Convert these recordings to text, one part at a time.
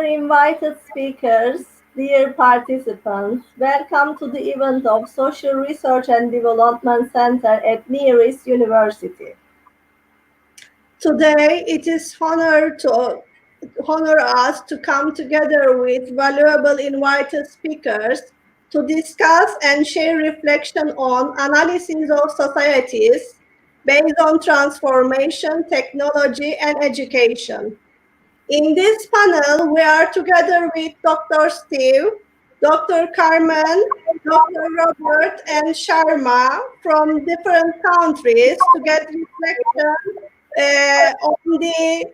Dear invited speakers, dear participants, welcome to the event of Social Research and Development Center at Near East University. Today, it is honor us to come together with valuable invited speakers to discuss and share reflection on analysis of societies based on transformation, technology, and education. In this panel, we are together with Dr. Steve, Dr. Carmen, Dr. Robert, and Sharma from different countries to get reflection on the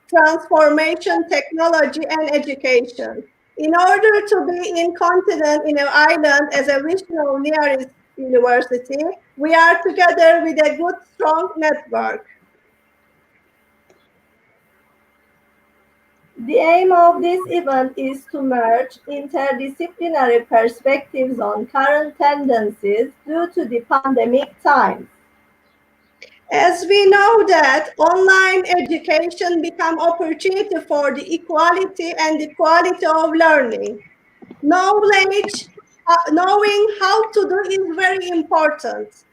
transformation, technology, and education. In order to be in continent in an island as a regional nearest university, we are together with a good, strong network. The aim of this event is to merge interdisciplinary perspectives on current tendencies due to the pandemic times. As we know that online education become opportunity for the equality and the quality of learning. Knowledge, knowing how to do is very important.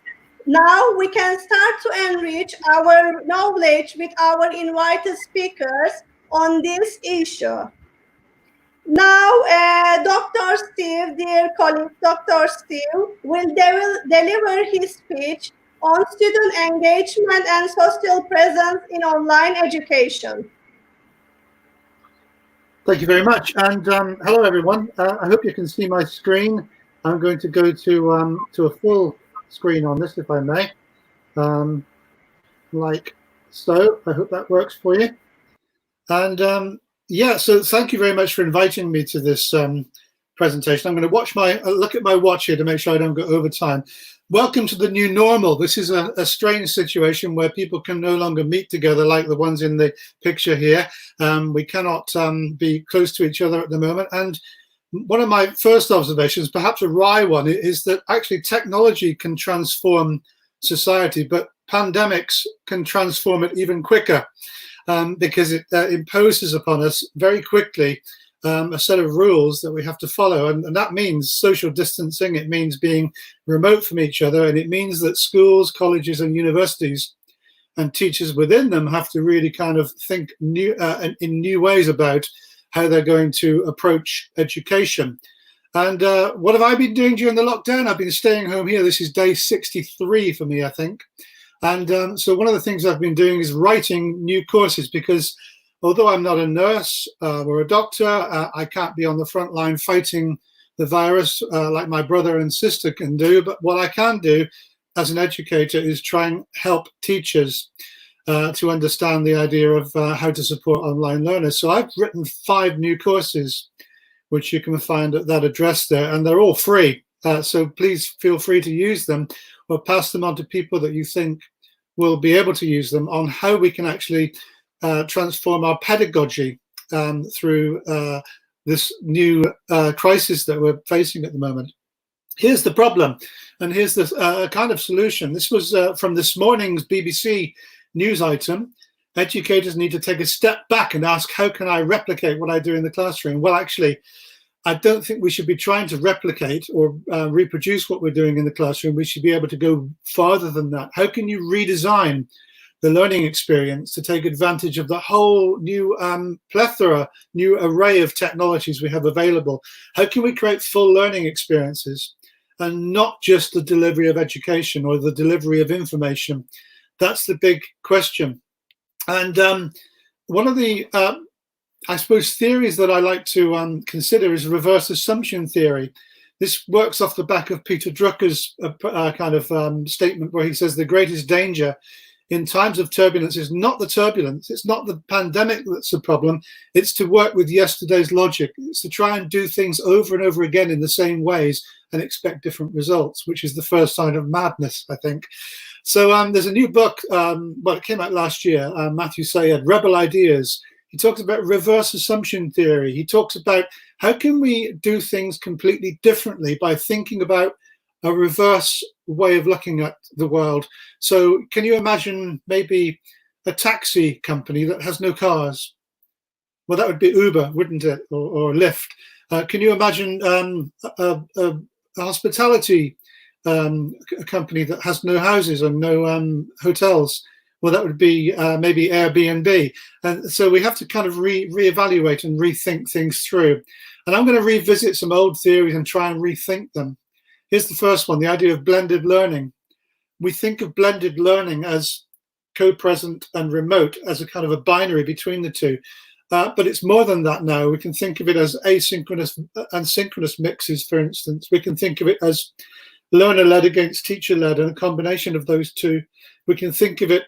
Now we can start to enrich our knowledge with our invited speakers on this issue. Now, Dr. Steve, dear colleague, Dr. Steve will deliver his speech on student engagement and social presence in online education. Thank you very much, and hello everyone. I hope you can see my screen. I'm going to go to a full screen on this, if I may, like so. I hope that works for you. And yeah, so thank you very much for inviting me to this presentation. I'm going to look at my watch here to make sure I don't go over time. Welcome to the new normal. This is a strange situation where people can no longer meet together like the ones in the picture here. We cannot be close to each other at the moment. And one of my first observations, perhaps a wry one, is that actually technology can transform society, but pandemics can transform it even quicker. Because it imposes upon us very quickly a set of rules that we have to follow. And that means social distancing, it means being remote from each other, and it means that schools, colleges, and universities and teachers within them have to really kind of think in new ways about how they're going to approach education. And what have I been doing during the lockdown? I've been staying home here. This is day 63 for me, I think. And so one of the things I've been doing is writing new courses, because although I'm not a nurse or a doctor, I can't be on the front line fighting the virus like my brother and sister can do. But what I can do as an educator is try and help teachers to understand the idea of how to support online learners. So I've written 5 new courses, which you can find at that address there, and they're all free. So please feel free to use them or pass them on to people that you think will be able to use them on how we can actually transform our pedagogy through this new crisis that we're facing at the moment. Here's the problem, and here's the kind of solution. This was from this morning's BBC news item. Educators need to take a step back and ask, how can I replicate what I do in the classroom? Well, actually, I don't think we should be trying to replicate or reproduce what we're doing in the classroom. We should be able to go farther than that. How can you redesign the learning experience to take advantage of the whole new new array of technologies we have available? How can we create full learning experiences and not just the delivery of education or the delivery of information? That's the big question. And one of the I suppose theories that I like to consider is reverse assumption theory. This works off the back of Peter Drucker's kind of statement, where he says the greatest danger in times of turbulence is not the turbulence, it's not the pandemic that's the problem, it's to work with yesterday's logic. It's to try and do things over and over again in the same ways and expect different results, which is the first sign of madness, I think. So there's a new book, well, it came out last year, Matthew Syed, Rebel Ideas. He talks about reverse assumption theory. He talks about how can we do things completely differently by thinking about a reverse way of looking at the world. So can you imagine maybe a taxi company that has no cars? Well, that would be Uber, wouldn't it, or Lyft? Can you imagine a hospitality a company that has no houses and no hotels? Well, that would be maybe Airbnb. And so we have to kind of reevaluate and rethink things through. And I'm going to revisit some old theories and try and rethink them. Here's the first one, the idea of blended learning. We think of blended learning as co-present and remote, as a kind of a binary between the two. But it's more than that now. We can think of it as asynchronous and synchronous mixes, for instance. We can think of it as learner-led against teacher-led, and a combination of those two. We can think of it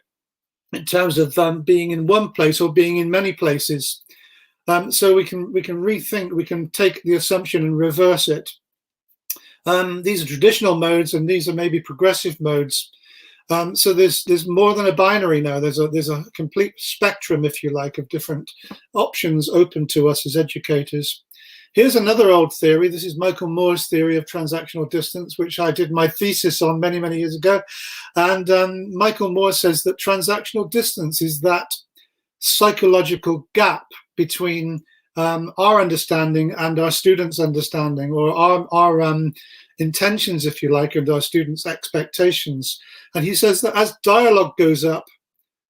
in terms of being in one place or being in many places. So we can rethink, we can take the assumption and reverse it. These are traditional modes, and these are maybe progressive modes. So there's more than a binary now. There's a complete spectrum, if you like, of different options open to us as educators. Here's another old theory. This is Michael Moore's theory of transactional distance, which I did my thesis on many, many years ago. And Michael Moore says that transactional distance is that psychological gap between our understanding and our students' understanding, or our intentions, if you like, and our students' expectations. And he says that as dialogue goes up,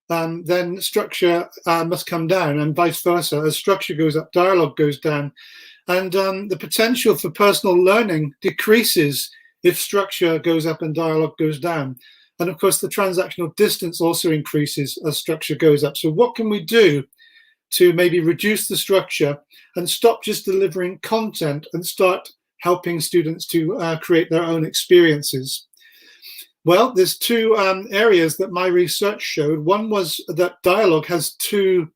then structure must come down, and vice versa. As structure goes up, dialogue goes down. And the potential for personal learning decreases if structure goes up and dialogue goes down. And of course, the transactional distance also increases as structure goes up. So what can we do to maybe reduce the structure and stop just delivering content and start helping students to create their own experiences? Well, there's two areas that my research showed. One was that dialogue has two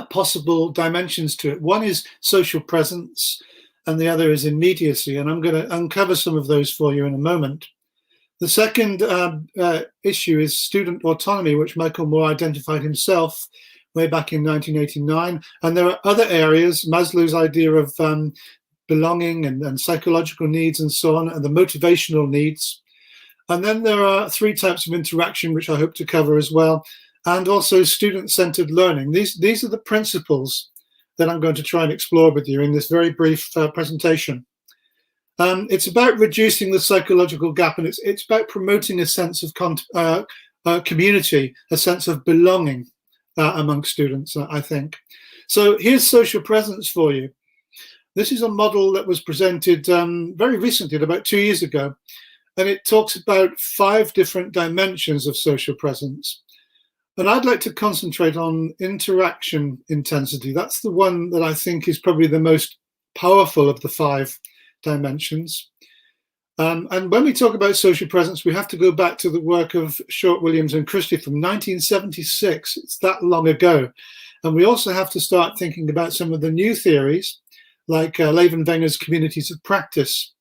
possible dimensions to it. One is social presence, and the other is immediacy. And I'm going to uncover some of those for you in a moment. The second issue is student autonomy, which Michael Moore identified himself way back in 1989. And there are other areas, Maslow's idea of belonging and psychological needs and so on, and the motivational needs. And then there are three types of interaction, which I hope to cover as well, and also student-centered learning. These are the principles that I'm going to try and explore with you in this very brief presentation. It's about reducing the psychological gap, and it's about promoting a sense of community, a sense of belonging among students, I think. So here's social presence for you. This is a model that was presented very recently, about 2 years ago, and it talks about 5 different dimensions of social presence. And I'd like to concentrate on interaction intensity. That's the one that I think is probably the most powerful of the 5 dimensions. And when we talk about social presence, we have to go back to the work of Short, Williams and Christie from 1976. It's that long ago. And we also have to start thinking about some of the new theories, like Levenwenger's communities of practice.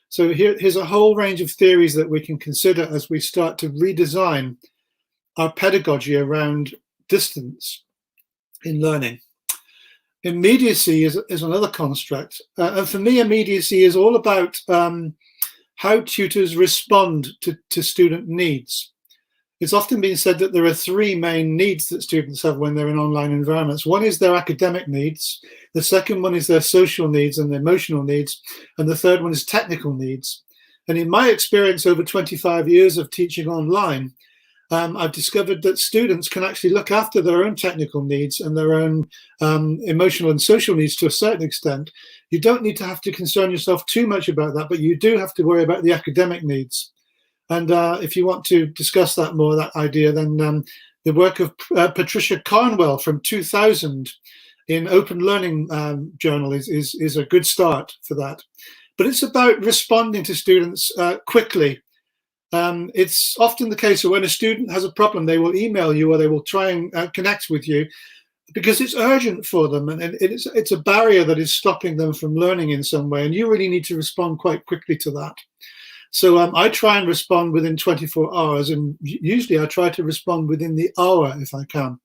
So here's a whole range of theories that we can consider as we start to redesign our pedagogy around distance in learning. Immediacy is another construct. And for me, immediacy is all about how tutors respond to student needs. It's often been said that there are 3 main needs that students have when they're in online environments. One is their academic needs. The second one is their social needs and emotional needs. And the third one is technical needs. And in my experience over 25 years of teaching online, I've discovered that students can actually look after their own technical needs and their own emotional and social needs to a certain extent. You don't need to have to concern yourself too much about that, but you do have to worry about the academic needs. And if you want to discuss that more, that idea, then the work of Patricia Carnwell from 2000 in Open Learning Journal is a good start for that. But it's about responding to students quickly. It's often the case that when a student has a problem, they will email you or they will try and connect with you because it's urgent for them, and it's a barrier that is stopping them from learning in some way, and you really need to respond quite quickly to that. So I try and respond within 24 hours, and usually I try to respond within the hour if I can,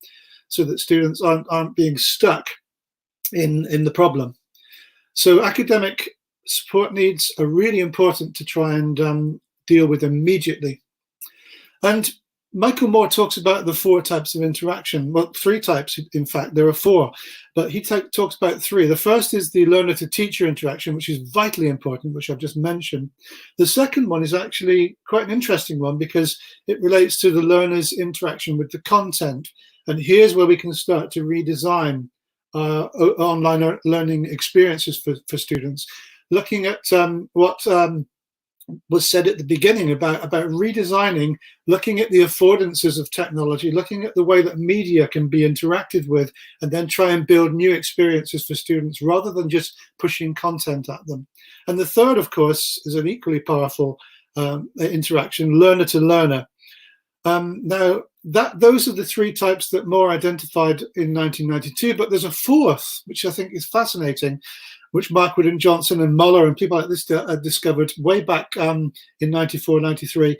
so that students aren't being stuck in the problem. So academic support needs are really important to try and deal with immediately. And Michael Moore talks about the 4 types of interaction. Well, 3 types, in fact, there are 4, but he talks about 3. The first is the learner to teacher interaction, which is vitally important, which I've just mentioned. The second one is actually quite an interesting one because it relates to the learner's interaction with the content. And here's where we can start to redesign online learning experiences for students, looking at what was said at the beginning about redesigning, looking at the affordances of technology, looking at the way that media can be interacted with, and then try and build new experiences for students rather than just pushing content at them. And the third, of course, is an equally powerful interaction, learner to learner. Now, those are the 3 types that Moore identified in 1992, but there's a 4th, which I think is fascinating, which Markwood and Johnson and Muller and people like this discovered way back in 94, 93.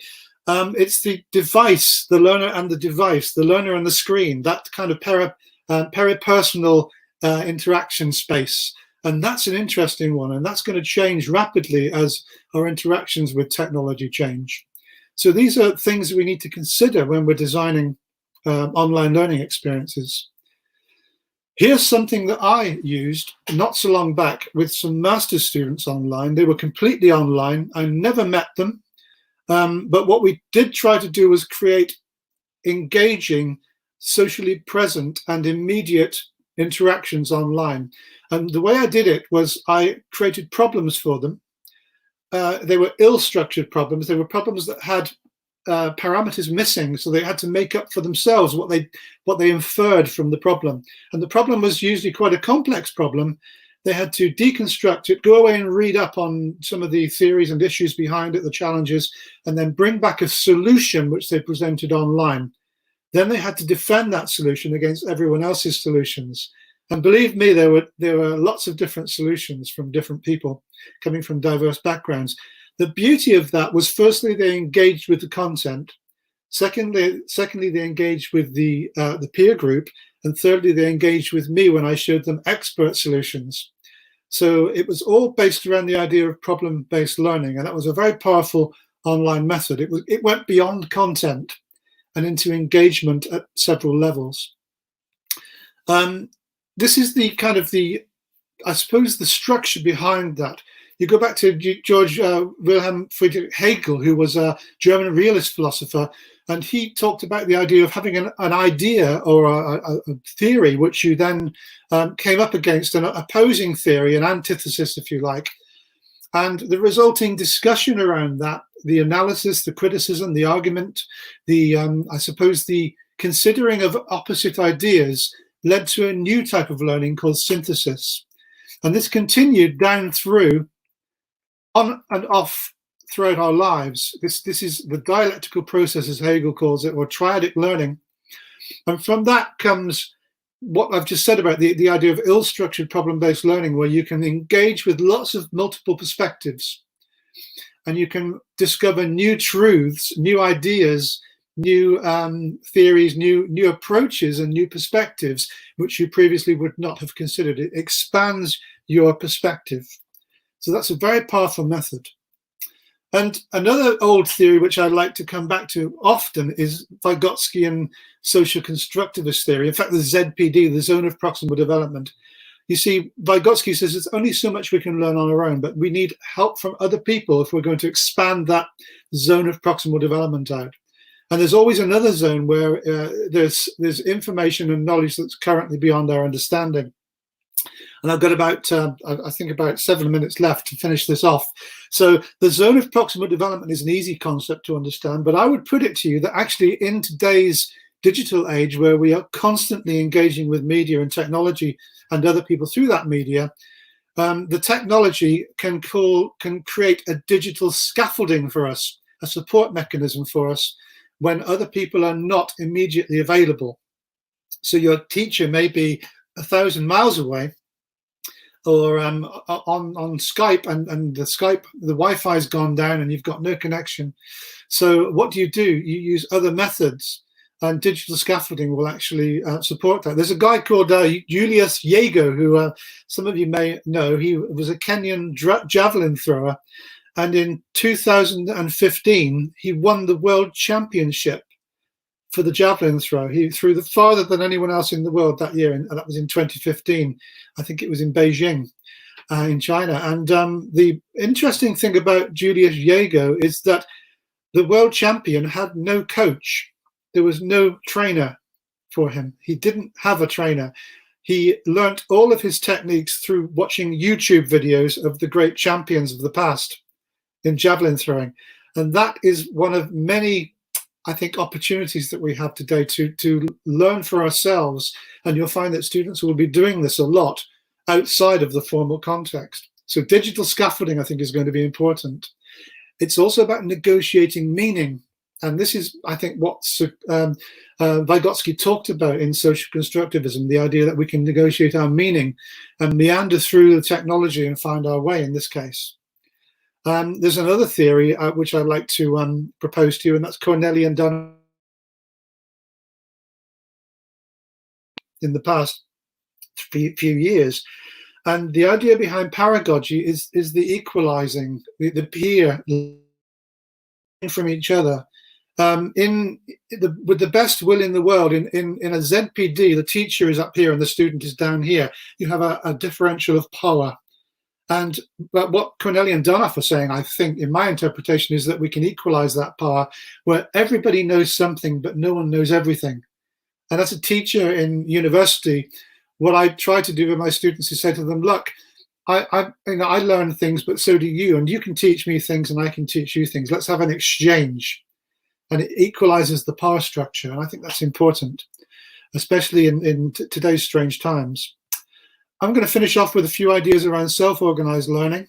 It's the device, the learner and the device, the learner and the screen, that kind of peripersonal interaction space. And that's an interesting one, and that's going to change rapidly as our interactions with technology change. So these are things we need to consider when we're designing online learning experiences. Here's something that I used not so long back with some master's students online. They were completely online. I never met them. But what we did try to do was create engaging, socially present and immediate interactions online. And the way I did it was I created problems for them. They were ill-structured problems. They were problems that had parameters missing, so they had to make up for themselves what they inferred from the problem. And the problem was usually quite a complex problem. They had to deconstruct it, go away and read up on some of the theories and issues behind it, the challenges, and then bring back a solution which they presented online. Then they had to defend that solution against everyone else's solutions. And believe me, there were lots of different solutions from different people coming from diverse backgrounds. The beauty of that was, firstly, they engaged with the content. Secondly, they engaged with the peer group. And thirdly, they engaged with me when I showed them expert solutions. So it was all based around the idea of problem-based learning. And that was a very powerful online method. It went beyond content and into engagement at several levels. This is the kind of I suppose, the structure behind that. You go back to George Wilhelm Friedrich Hegel, who was a German realist philosopher, and he talked about the idea of having an idea or a theory which you then came up against an opposing theory, an antithesis, if you like. And the resulting discussion around that, the analysis, the criticism, the argument, I suppose the considering of opposite ideas led to a new type of learning called synthesis. And this continued down through, on and off throughout our lives. This is the dialectical process, as Hegel calls it, or triadic learning. And from that comes what I've just said about the idea of ill-structured problem-based learning, where you can engage with lots of multiple perspectives and you can discover new truths, new ideas, new theories, new approaches and new perspectives, which you previously would not have considered. It expands your perspective. So that's a very powerful method. And another old theory, which I like to come back to often, is Vygotskian social constructivist theory. In fact, the ZPD, the zone of proximal development. You see, Vygotsky says it's only so much we can learn on our own, but we need help from other people if we're going to expand that zone of proximal development out. And there's always another zone where there's information and knowledge that's currently beyond our understanding. And I've got about, I think about 7 minutes left to finish this off. So the zone of proximal development is an easy concept to understand, but I would put it to you that actually in today's digital age, where we are constantly engaging with media and technology and other people through that media, the technology can create a digital scaffolding for us, a support mechanism for us when other people are not immediately available. So your teacher may be 1,000 miles away, or on Skype, and the Wi-Fi's gone down and you've got no connection. So what do? You use other methods, and digital scaffolding will actually support that. There's a guy called Julius Yego, who some of you may know. He was a Kenyan javelin thrower, and in 2015 he won the world championship for the javelin throw. He threw farther than anyone else in the world that year, and that was in 2015. I think it was in Beijing, in China. And the interesting thing about Julius Jaego is that the world champion had no coach. There was no trainer for him. He didn't have a trainer. He learnt all of his techniques through watching YouTube videos of the great champions of the past in javelin throwing. And that is one of many, I think, opportunities that we have today to learn for ourselves. And you'll find that students will be doing this a lot outside of the formal context. So digital scaffolding, I think, is going to be important. It's also about negotiating meaning. And this is, I think, what Vygotsky talked about in social constructivism, the idea that we can negotiate our meaning and meander through the technology and find our way in this case. There's another theory which I'd like to propose to you, and that's Cornelian done in the past few years. And the idea behind pedagogy is the equalizing, the peer from each other. With the best will in the world, in a ZPD, the teacher is up here and the student is down here. You have a differential of power. But what Cornelian and Dunoff are saying, I think, in my interpretation, is that we can equalize that power where everybody knows something, but no one knows everything. And as a teacher in university, what I try to do with my students is say to them, look, I learn things, but so do you. And you can teach me things and I can teach you things. Let's have an exchange. And it equalizes the power structure. And I think that's important, especially in today's strange times. I'm going to finish off with a few ideas around self-organized learning.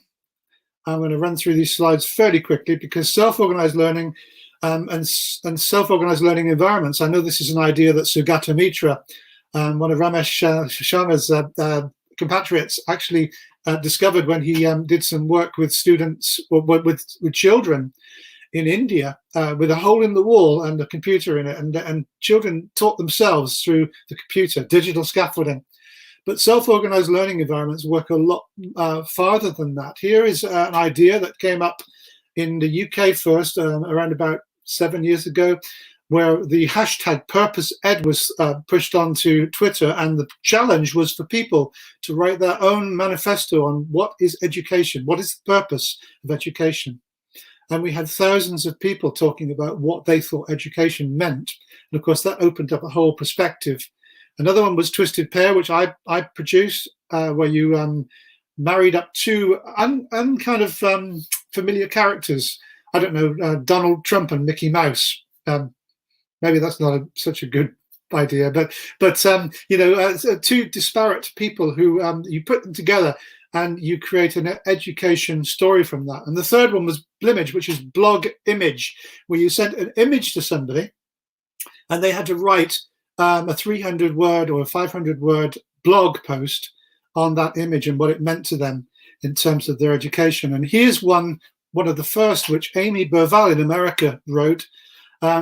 I'm going to run through these slides fairly quickly because self-organized learning and self-organized learning environments, I know this is an idea that Sugata Mitra, one of Ramesh Sharma's compatriots, actually discovered when he did some work with students, or with children in India, with a hole in the wall and a computer in it, and children taught themselves through the computer, digital scaffolding. But self-organized learning environments work a lot farther than that. Here is an idea that came up in the UK first, around about 7 years ago, where the hashtag #PurposeEd was pushed onto Twitter, and the challenge was for people to write their own manifesto on what is education, what is the purpose of education. And we had thousands of people talking about what they thought education meant. And of course, that opened up a whole perspective. Another one was Twisted Pair, which I produced, where you married up two kind of familiar characters. I don't know, Donald Trump and Mickey Mouse. Maybe that's not such a good idea, but you know, two disparate people who you put them together and you create an education story from that. And the third one was Blimage, which is blog image, where you sent an image to somebody and they had to write a 300-word or a 500-word blog post on that image and what it meant to them in terms of their education. And here's one of the first, which Amy Burval in America wrote,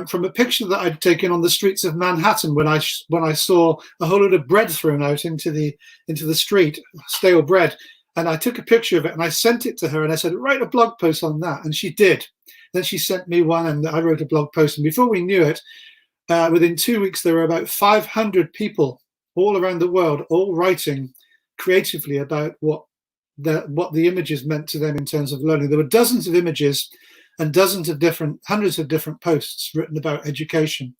from a picture that I'd taken on the streets of Manhattan when I saw a whole load of bread thrown out into the street, stale bread. And I took a picture of it and I sent it to her and I said, write a blog post on that. And she did. Then she sent me one and I wrote a blog post. And before we knew it, within 2 weeks, there were about 500 people all around the world, all writing creatively about what the images meant to them in terms of learning. There were dozens of images and hundreds of different posts written about education.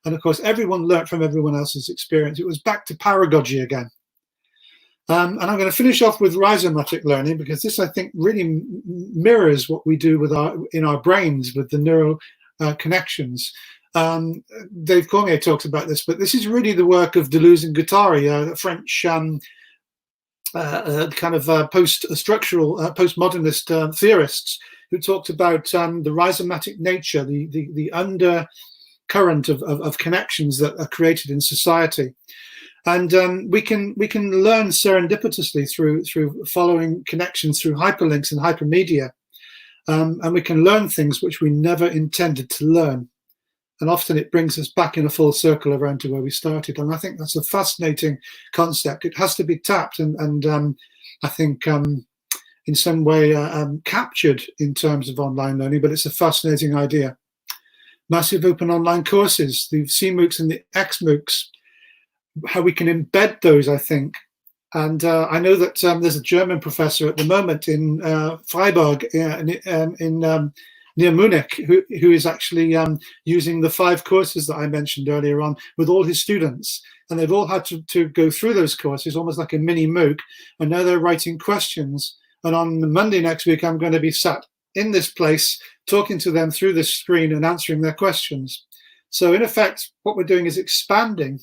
And of course, everyone learnt from everyone else's experience. It was back to pedagogy again. And I'm going to finish off with rhizomatic learning, because this, I think, really mirrors what we do in our brains with the neural connections. Dave Cormier talks about this, but this is really the work of Deleuze and Guattari, French kind of post-structural, postmodernist theorists, who talked about the rhizomatic nature, the undercurrent of connections that are created in society. And we can learn serendipitously through following connections through hyperlinks and hypermedia, and we can learn things which we never intended to learn. And often it brings us back in a full circle around to where we started. And I think that's a fascinating concept. It has to be tapped and I think in some way captured in terms of online learning, but it's a fascinating idea. massive open online courses, the CMOOCs and the XMOOCs, how we can embed those, I think. And I know that there's a German professor at the moment in Freiburg, near Munich, who is actually using the 5 courses that I mentioned earlier on with all his students. And they've all had to go through those courses, almost like a mini MOOC. And now they're writing questions. And on Monday next week, I'm going to be sat in this place talking to them through this screen and answering their questions. So in effect, what we're doing is expanding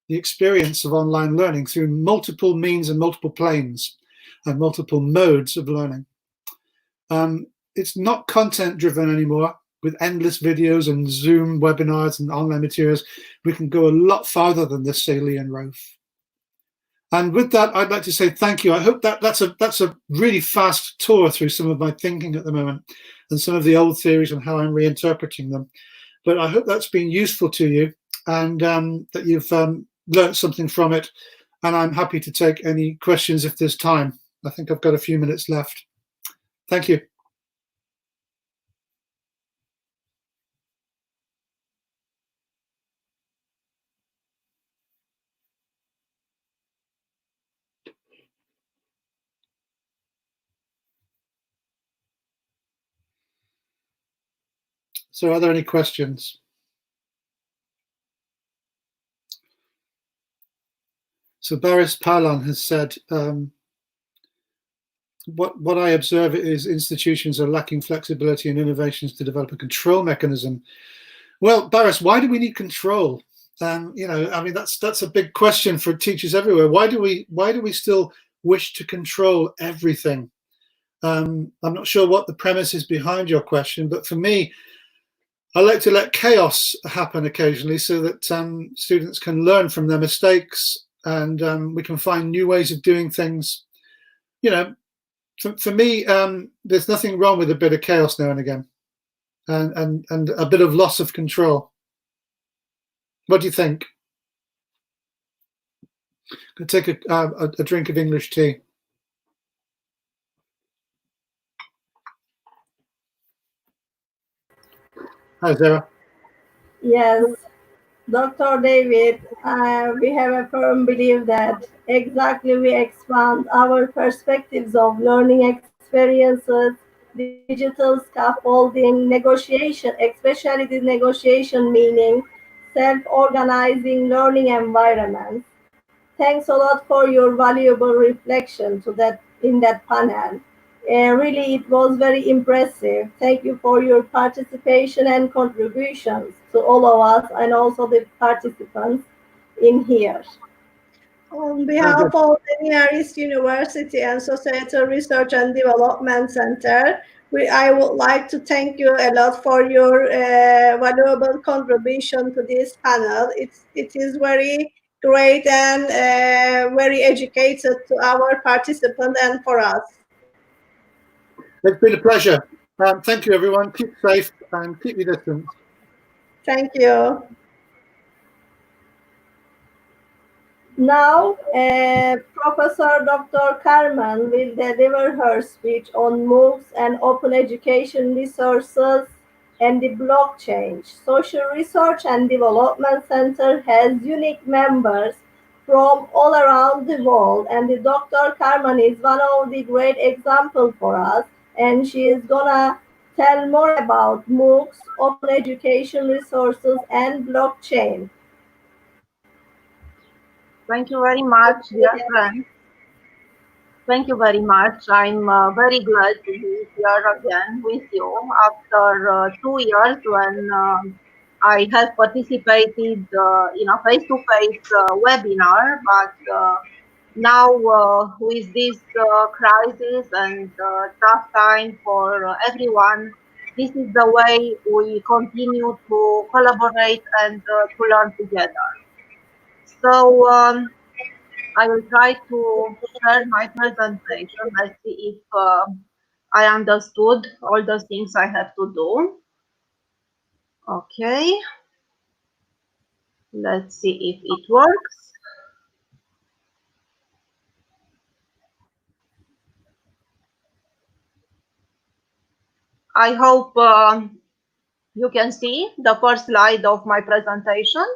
the experience of online learning through multiple means and multiple planes and multiple modes of learning. It's not content driven anymore with endless videos and Zoom webinars and online materials. We can go a lot farther than this, say, Lee and Rolf. And with that, I'd like to say thank you. I hope that's a really fast tour through some of my thinking at the moment and some of the old theories and how I'm reinterpreting them. But I hope that's been useful to you and that you've learned something from it. And I'm happy to take any questions if there's time. I think I've got a few minutes left. Thank you. So are there any questions? So Boris Palon has said, what I observe is institutions are lacking flexibility and innovations to develop a control mechanism. Well, Boris, why do we need control? I mean, that's a big question for teachers everywhere. Why do we still wish to control everything? I'm not sure what the premise is behind your question, but for me, I like to let chaos happen occasionally so that students can learn from their mistakes and we can find new ways of doing things. You know, for me, there's nothing wrong with a bit of chaos now and again and a bit of loss of control. What do you think? Could take a drink of English tea. Hi, Sarah. Yes, Dr. David, we have a firm belief that exactly we expand our perspectives of learning experiences, digital scaffolding, negotiation, especially the negotiation meaning self-organizing learning environments. Thanks a lot for your valuable reflection to that in that panel. Really, it was very impressive. Thank you for your participation and contributions to all of us and also the participants in here. On behalf of the Nearest University and Societal Research and Development Center, I would like to thank you a lot for your valuable contribution to this panel. It is very great and very educated to our participants and for us. It's been a pleasure. Thank you, everyone. Keep safe and keep your distance. Thank you. Now, Professor Dr. Carmen will deliver her speech on MOOCs and open education resources and the blockchain. Social Research and Development Center has unique members from all around the world, and the Dr. Carmen is one of the great examples for us, and she is gonna tell more about MOOCs, open education resources, and blockchain. Thank you very much, dear friends. Thank you very much. I'm very glad to be here again with you after 2 years when I have participated in a face-to-face webinar, but now with this crisis and tough time for everyone, this is the way we continue to collaborate and to learn together. So I will try to share my presentation. Let's see if I understood all the things I have to do. Okay. Let's see if it works. I hope You can see the first slide of my presentation.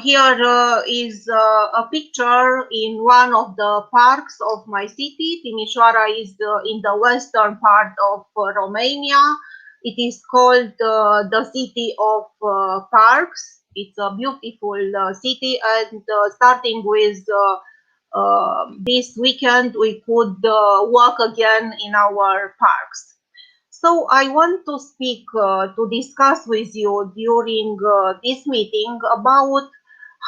Here is a picture in one of the parks of my city. Timișoara is in the western part of Romania. It is called the city of parks. It's a beautiful city, and starting with this weekend, we could walk again in our parks. So I want to speak, to discuss with you during this meeting about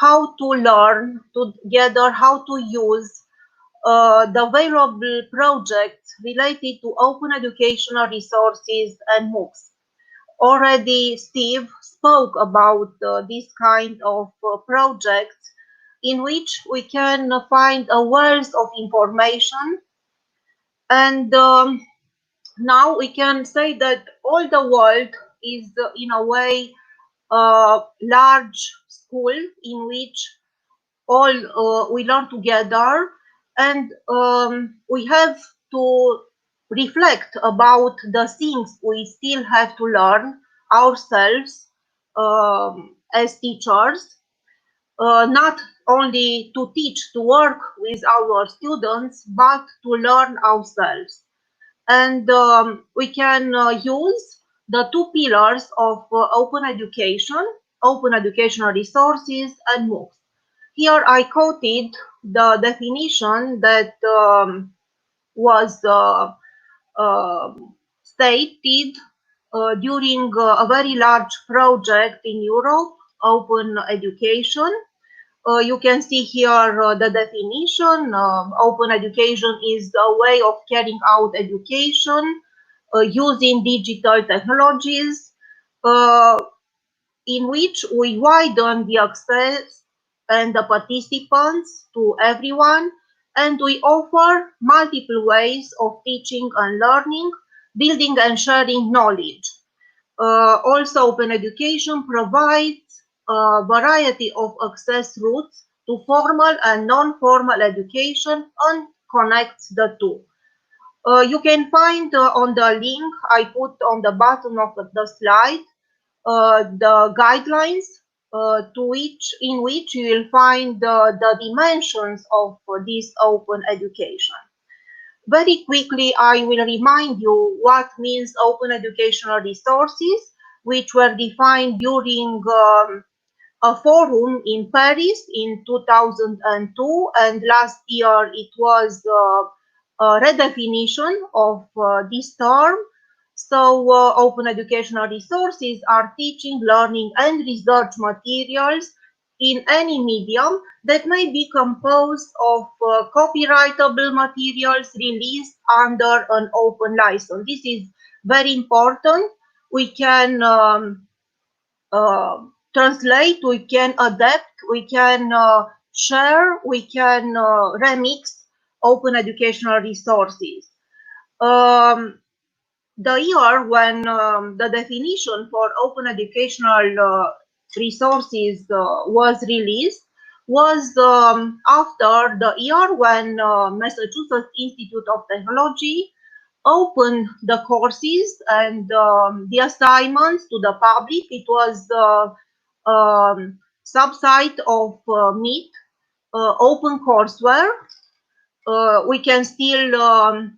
how to learn together, how to use the available projects related to open educational resources and MOOCs. Already Steve spoke about this kind of projects in which we can find a wealth of information, and now we can say that all the world is in a way a large school in which all we learn together, and we have to reflect about the things we still have to learn ourselves as teachers, not only to teach, to work with our students, but to learn ourselves. And we can use the two pillars of open education, open educational resources, and MOOCs. Here I quoted the definition that was stated during a very large project in Europe, open education. You can see here the definition. Open education is a way of carrying out education using digital technologies, uh, in which we widen the access and the participants to everyone, and we offer multiple ways of teaching and learning, building and sharing knowledge. Also, open education provides a variety of access routes to formal and non-formal education and connects the two. You can find on the link I put on the bottom of the slide the guidelines in which you will find the dimensions of this open education. Very quickly, I will remind you what means open educational resources, which were defined during a forum in Paris in 2002, and last year it was a redefinition of this term. So open educational resources are teaching, learning, and research materials in any medium that may be composed of copyrightable materials released under an open license. This is very important. We can translate, we can adapt, we can share, we can remix open educational resources. The year when the definition for open educational resources was released was after the year when Massachusetts Institute of Technology opened the courses and the assignments to the public. It was subsite of Meet, open courseware. We can still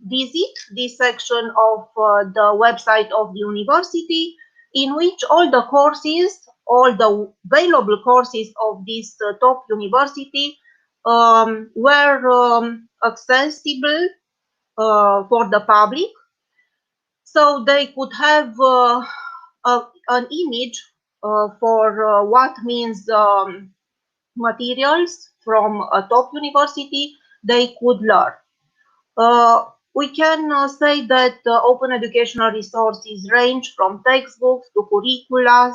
visit this section of the website of the university, in which all the courses, all the available courses of this top university were accessible for the public. So they could have an image for what means materials from a top university they could learn. We can say that open educational resources range from textbooks to curricula,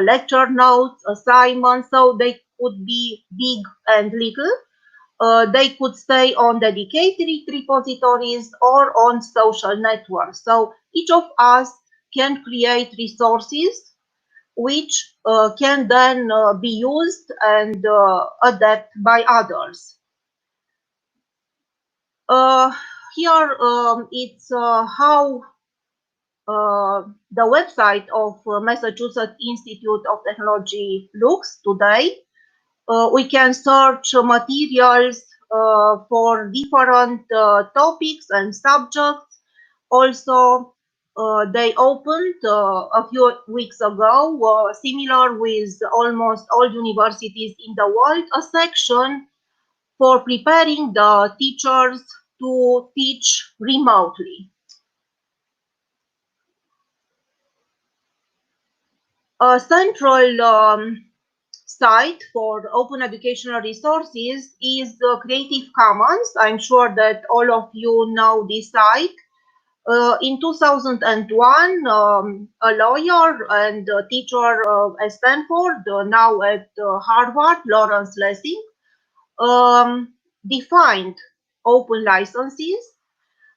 lecture notes, assignments, so they could be big and little. They could stay on dedicated repositories or on social networks. So each of us can create resources which can then be used and adapted by others. Here it's how the website of Massachusetts Institute of Technology looks today. We can search materials for different topics and subjects. Also, they opened a few weeks ago, similar with almost all universities in the world, a section for preparing the teachers to teach remotely. A central site for open educational resources is Creative Commons. I'm sure that all of you know this site. In 2001, a lawyer and a teacher at Stanford, now at Harvard, Lawrence Lessig, defined open licenses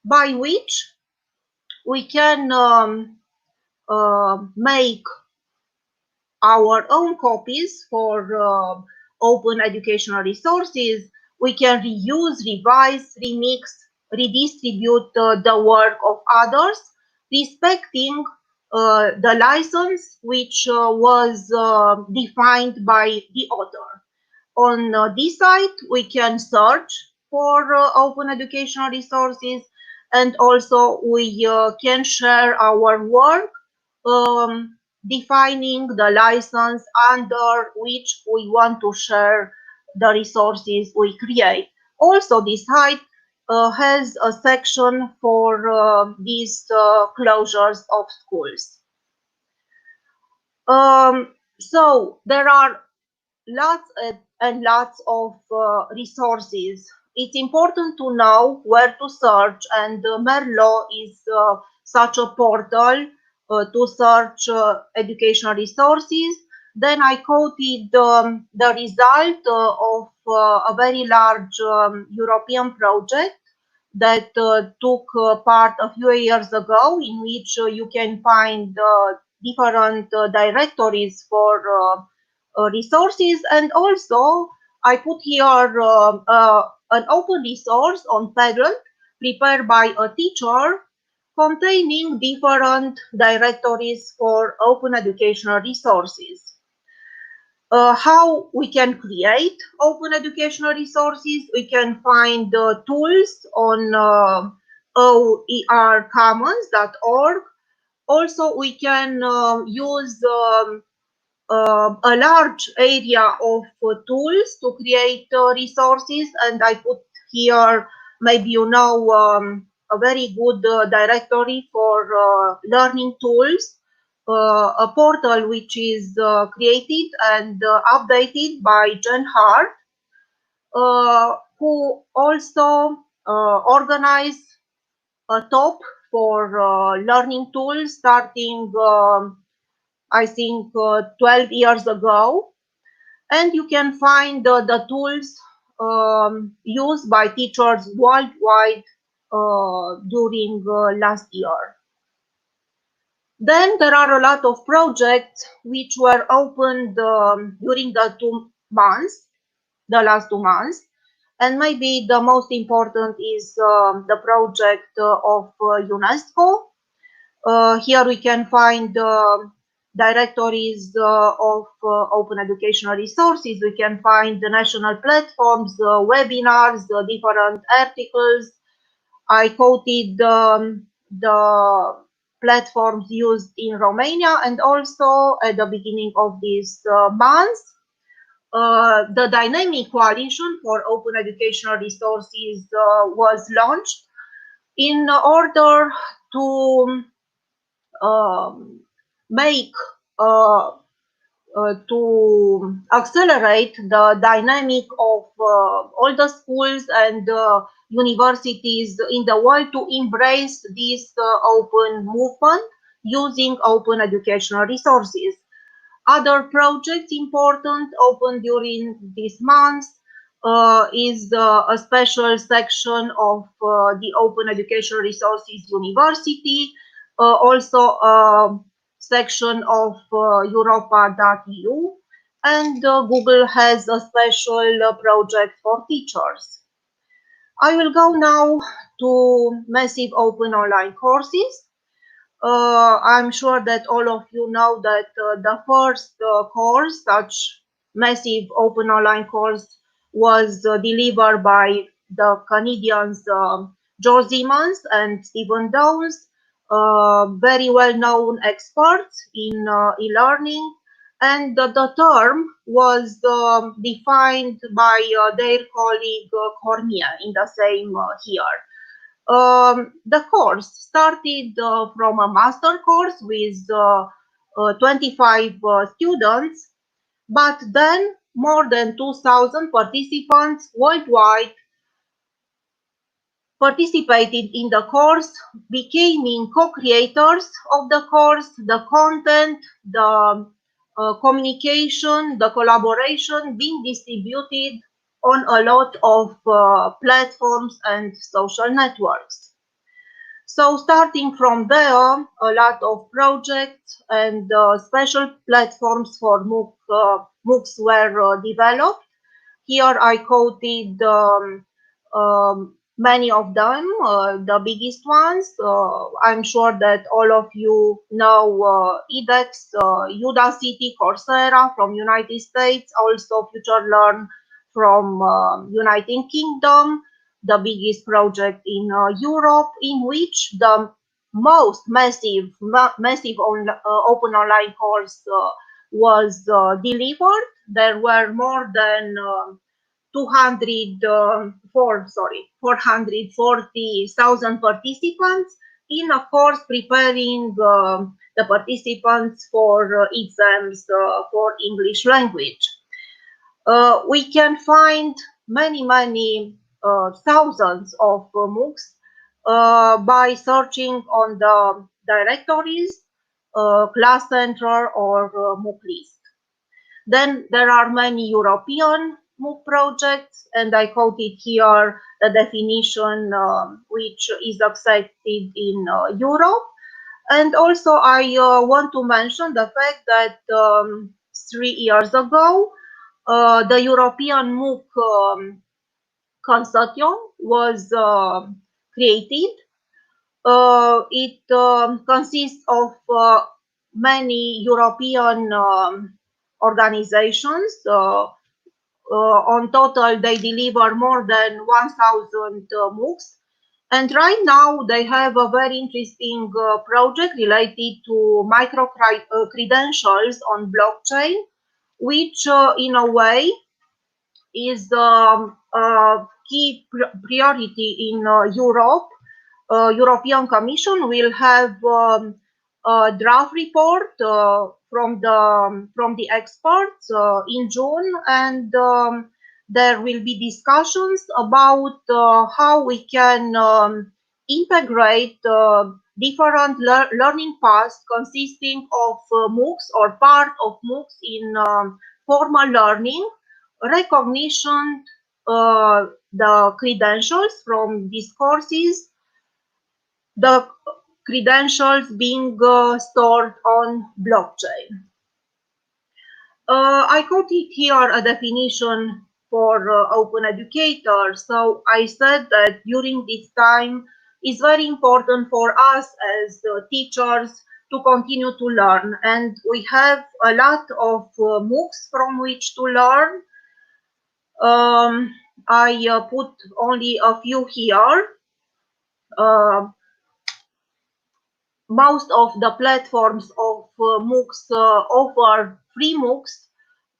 by which we can make our own copies for open educational resources. We can reuse, revise, remix, redistribute the work of others, respecting the license which was defined by the author. On this site, we can search for open educational resources, and also we can share our work, defining the license under which we want to share the resources we create. Also, this site has a section for these closures of schools. So there are lots and lots of resources. It's important to know where to search, and Merlo is such a portal to search educational resources. Then I quoted the result of a very large European project that took part a few years ago, in which you can find different directories for resources. And also I put here an open resource on Padlet prepared by a teacher, containing different directories for open educational resources. How we can create open educational resources: we can find tools on oercommons.org. Also, we can use a large area of tools to create resources, and I put here, maybe you know, a very good directory for learning tools, a portal which is created and updated by Jen Hart, who also organized a top for learning tools starting I think 12 years ago. And you can find the tools used by teachers worldwide during last year. Then there are a lot of projects which were opened during the last 2 months. And maybe the most important is the project of UNESCO. Here we can find directories of open educational resources. We can find the national platforms, webinars, different articles. I quoted the platforms used in Romania, and also at the beginning of this month, the Dynamic Coalition for Open Educational Resources was launched in order to make to accelerate the dynamic of all the schools and universities in the world to embrace this open movement using open educational resources. Other projects important open during this month is a special section of the Open Educational Resources University, also a section of Europa.eu, and Google has a special project for teachers. I will go now to massive open online courses. I'm sure that all of you know that the first course, such massive open online course, was delivered by the Canadians George Siemens and Stephen Downes, very well-known experts in e-learning, and the term was defined by their colleague Cormier in the same year. The course started from a master course with 25 students, but then more than 2,000 participants worldwide participated in the course, becoming co-creators of the course, the content, the communication, the collaboration being distributed on a lot of platforms and social networks. So starting from there, a lot of projects and special platforms for MOOCs were developed. Here I quoted many of them, the biggest ones. I'm sure that all of you know edX, Udacity, Coursera from United States, also FutureLearn from United Kingdom, the biggest project in Europe, in which the most massive open online course was delivered. There were more than 440,000 participants in a course preparing the participants for exams for English language. We can find many thousands of MOOCs by searching on the directories, Class Center, or MOOC list. Then there are many European MOOC projects, and I quoted here the definition which is accepted in Europe. And also I want to mention the fact that 3 years ago, the European MOOC Consortium was created. It consists of many European organizations. On total, they deliver more than 1,000 MOOCs. And right now, they have a very interesting project related to micro credentials on blockchain, which in a way is a key priority in Europe. European Commission will have a draft report from the experts in June, and there will be discussions about how we can integrate different learning paths consisting of MOOCs or part of MOOCs in formal learning, recognition the credentials from these courses, the credentials being stored on blockchain. I quoted here a definition for open educator. So I said that during this time it's very important for us as teachers to continue to learn, and we have a lot of MOOCs from which to learn. I put only a few here. Most of the platforms of MOOCs offer free MOOCs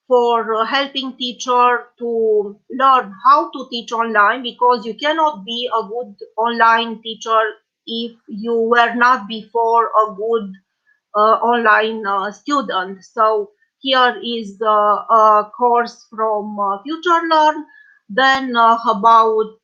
for helping teacher to learn how to teach online, because you cannot be a good online teacher if you were not before a good online student. So here is a course from FutureLearn. Then about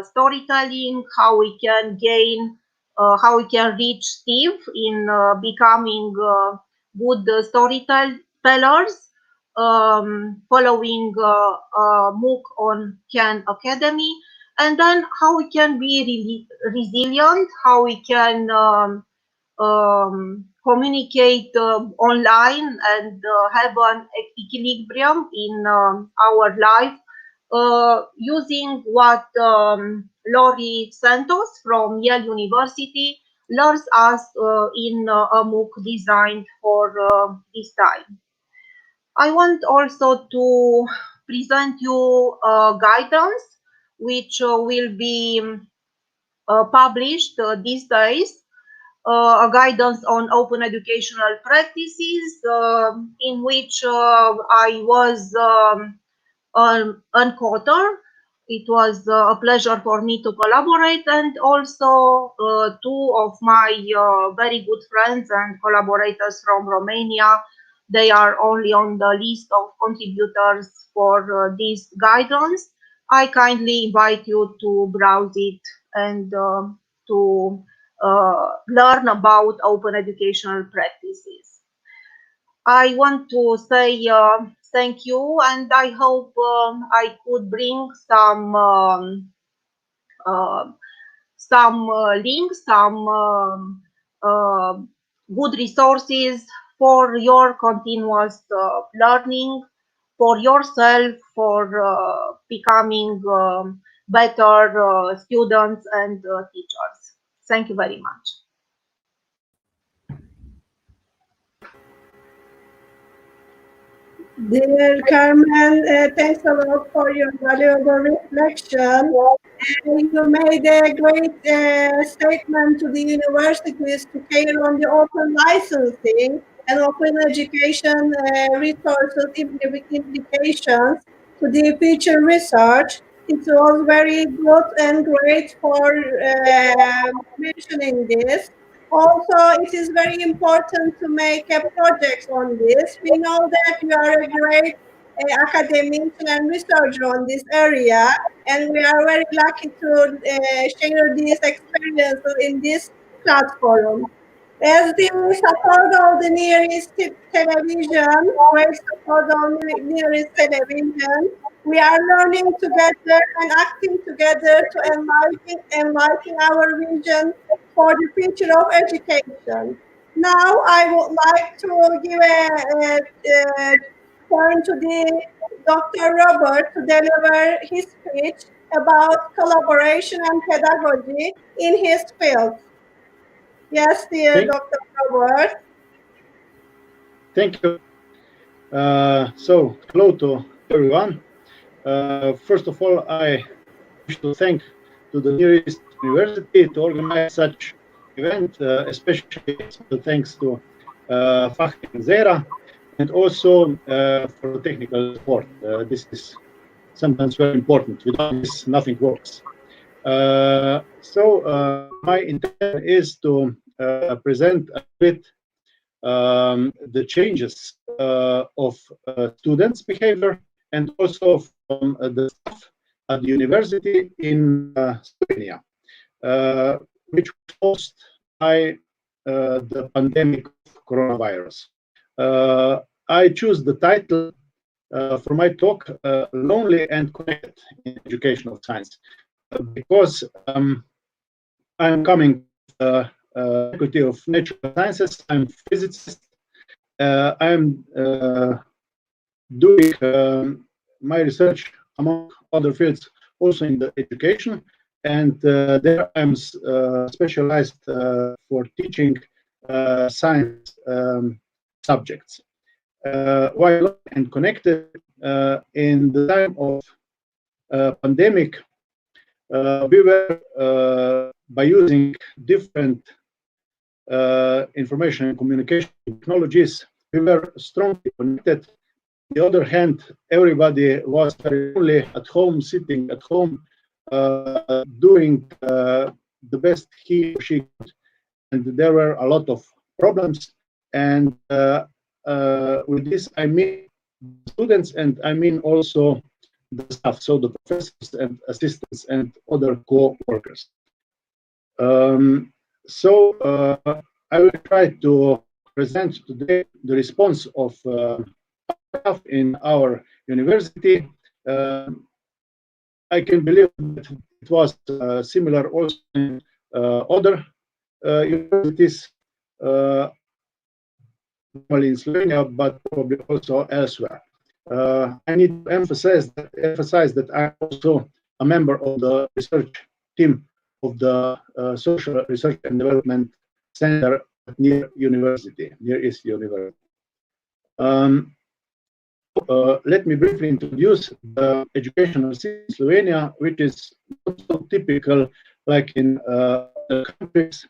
storytelling, how we can gain, how we can reach Steve in becoming good storytellers, following MOOC on Khan Academy, and then how we can be really resilient, how we can communicate online and have an equilibrium in our life, using what Lori Santos from Yale University lures us in a MOOC designed for this time. I want also to present you guidance which will be published these days, a guidance on open educational practices, in which I was an co-author. It was a pleasure for me to collaborate, and also two of my very good friends and collaborators from Romania. They are only on the list of contributors for this guidance. I kindly invite you to browse it and to learn about open educational practices. I want to say thank you, and I hope I could bring uh, some links, some uh, good resources for your continuous learning, for yourself, for becoming better students and teachers. Thank you very much. Dear Carmen, thanks a lot for your valuable reflection. You made a great statement to the universities to care on the open licensing and open education resources implications to the future research. It was very good and great for mentioning this. Also, it is very important to make a project on this. We know that you are a great academic and researcher on this area, and we are very lucky to share these experiences in this platform. As the support of the nearest television, great support of the nearest television, we are learning together and acting together to enlighten our vision for the future of education. Now, I would like to give a turn to the Dr. Robert to deliver his speech about collaboration and pedagogy in his field. Yes, dear Thank, Dr. Robert. thank you. So, hello to everyone. First of all, I wish to thank to the nearest university to organize such event, especially special thanks to Fahri and Zera, and also for the technical support. This is sometimes very important. Without this, nothing works. My intention is to present a bit the changes of students' behavior and also from the staff at the university in Slovenia, which was caused by the pandemic of coronavirus. I choose the title for my talk, Lonely and Connected in Educational Science, because I'm coming Faculty of Natural Sciences. I'm physicist. I'm doing my research, among other fields, also in the education, and there I'm specialized for teaching science subjects. While and connected in the time of pandemic, we were by using different information and communication technologies, we were strongly connected. On the other hand, everybody was very lonely at home, sitting at home, doing the best he or she could. And there were a lot of problems. And with this, I mean students, and I mean also the staff, so the professors and assistants and other co-workers. I will try to present today the response of staff in our university. I can believe that it was similar also in other universities, normally in Slovenia, but probably also elsewhere. I need to emphasize that I'm also a member of the research team of the Social Research and Development Center near University, near East University. Let me briefly introduce the educational system in Slovenia, which is not so typical like in other countries.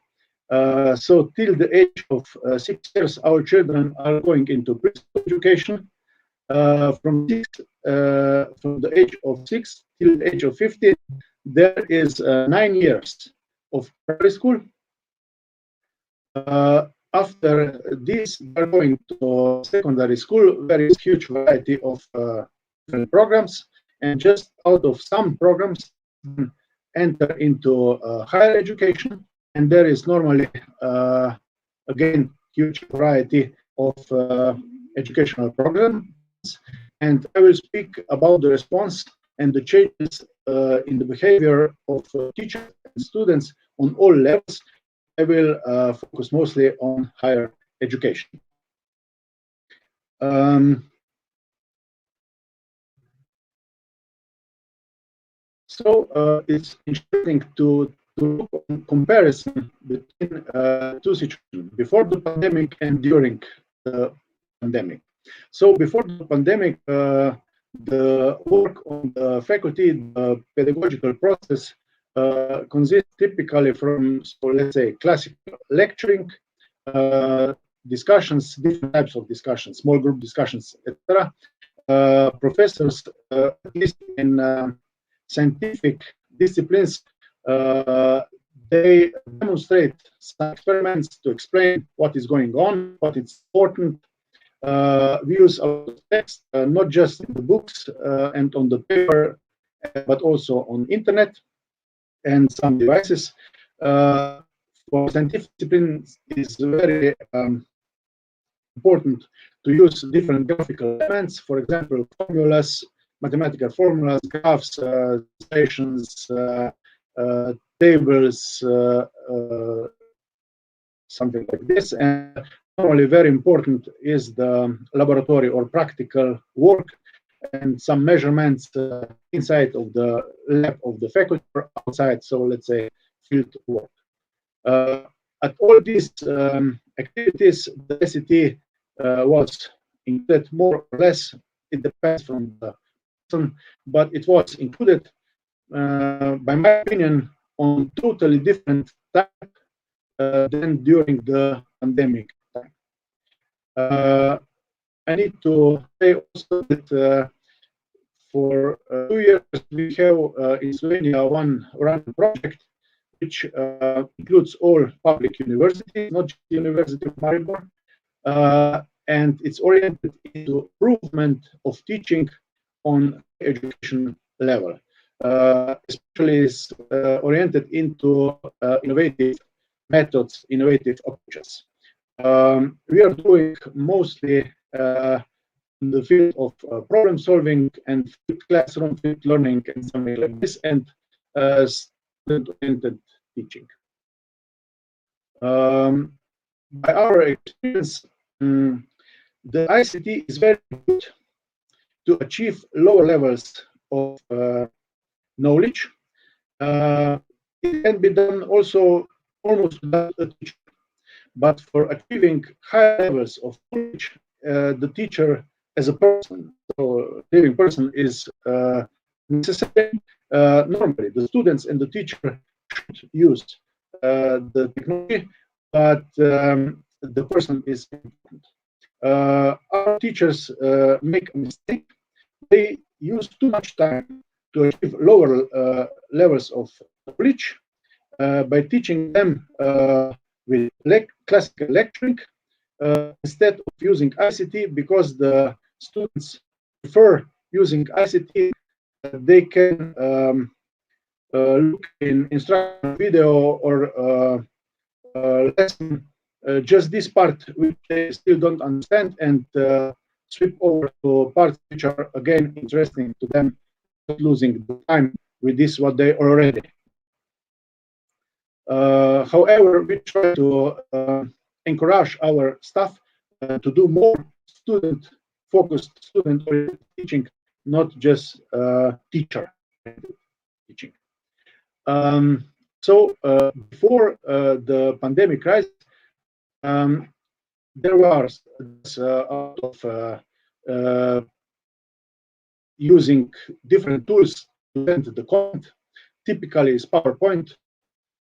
So till the age of 6 years, our children are going into preschool education. From the age of 6 till the age of 15, there is 9 years of primary school. After this, they're going to secondary school. There is huge variety of different programs, and just out of some programs, enter into higher education, and there is normally again huge variety of educational programs. And I will speak about the response and the changes in the behavior of teachers and students on all levels. I will focus mostly on higher education. So it's interesting to look on comparison between two situations, before the pandemic and during the pandemic. So before the pandemic, the work on the faculty, the pedagogical process consists typically from, so let's say, classical lecturing, discussions, different types of discussions, small group discussions, etc. Professors, at least in scientific disciplines, they demonstrate some experiments to explain what is going on, what is important. We use our text, not just in the books and on the paper, but also on internet and some devices. For scientific disciplines, it's very important to use different graphical elements, for example, formulas, mathematical formulas, graphs, stations, tables, something like this. And normally very important is the laboratory or practical work and some measurements inside of the lab of the faculty or outside, so let's say field work. At all these activities, the ICT was included more or less. It depends from the person, but it was included, by my opinion, on totally different time than during the pandemic time. I need to say also that for 2 years we have in Slovenia one running project which includes all public universities, not just the University of Maribor, and it's oriented into improvement of teaching on education level. Especially is oriented into innovative methods, innovative approaches. We are doing mostly in the field of problem solving and field classroom, field learning, and something like this, and student-oriented teaching. By our experience, the ICT is very good to achieve lower levels of knowledge. It can be done also almost without a teacher. But for achieving high levels of knowledge, the teacher as a person, so a living person, is necessary. Normally, the students and the teacher should use the technology, but the person is important. Our teachers make a mistake. They use too much time to achieve lower levels of knowledge by teaching them with classical lecturing instead of using ICT, because the students prefer using ICT. They can look in instructional video or lesson, just this part which they still don't understand, and sweep over to parts which are again interesting to them, not losing the time with this what they already. However, we try to encourage our staff to do more student-focused, student-oriented teaching, not just teacher teaching. So before the pandemic crisis, there was a lot of using different tools to send the content. Typically, it's PowerPoint,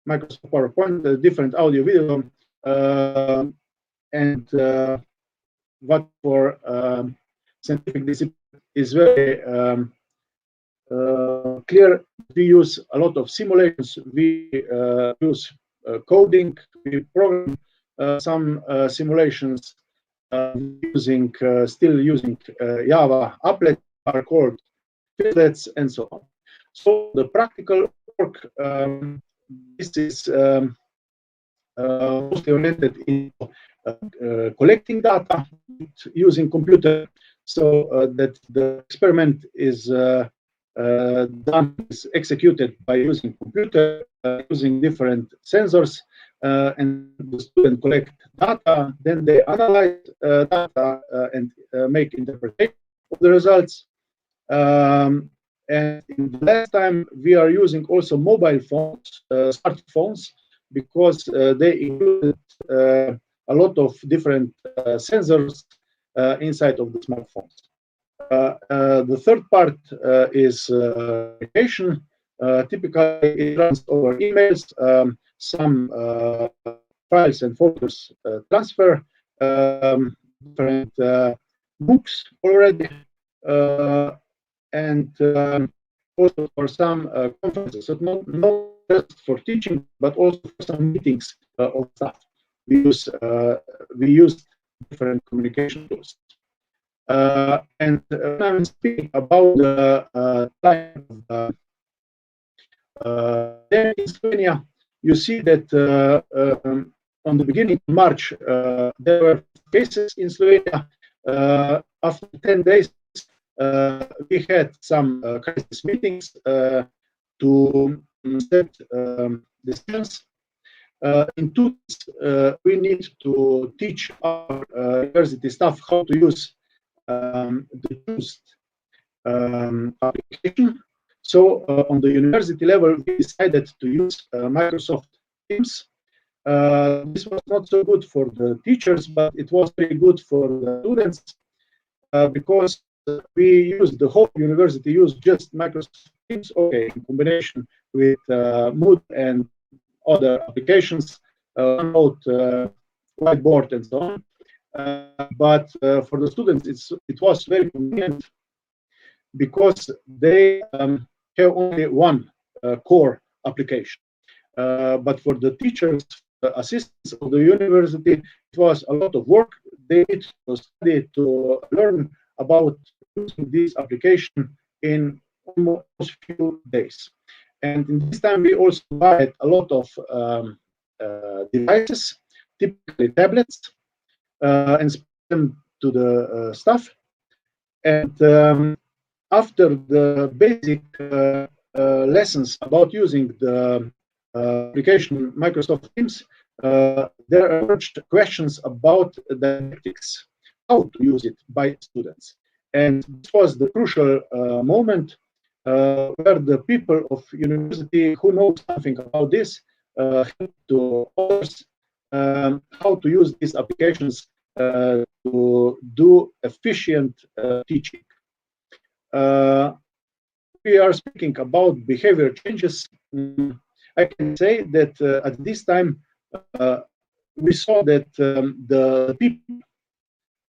Microsoft PowerPoint, different audio, video, and what for scientific discipline is very clear. We use a lot of simulations. We use coding. We program some simulations using still using Java applets are called fiddlets and so on. So the practical work, this is mostly oriented in collecting data using computer, so that the experiment is executed by using computer, using different sensors, and the student collect data. Then they analyze data and make interpretation of the results. And in the last time, we are using also mobile phones, smartphones, because they included a lot of different sensors inside of the smartphones. The third part is communication. Typically, it runs over emails, some files and folders transfer, different MOOCs already, and also for some conferences, so not just for teaching, but also for some meetings of staff. We use different communication tools. And when I'm speaking about the time there in Slovenia, you see that on the beginning of March, there were cases in Slovenia. After 10 days, we had some crisis meetings to set decisions. In 2 weeks, we need to teach our university staff how to use the used application. So on the university level, we decided to use Microsoft Teams. This was not so good for the teachers, but it was very good for the students because we used the whole university used just Microsoft Teams, okay, in combination with Mood and other applications, OneNote, Whiteboard, and so on. But for the students, it was very convenient because they have only one core application. But for the teachers, assistants of the university, it was a lot of work. They need to study, to learn about using this application in almost few days. And in this time, we also buy a lot of devices, typically tablets, and send them to the staff. And after the basic lessons about using the application Microsoft Teams, there emerged questions about didactics, how to use it by students. And this was the crucial moment where the people of university who know something about this help to others how to use these applications to do efficient teaching. We are speaking about behavior changes. I can say that at this time we saw that the people,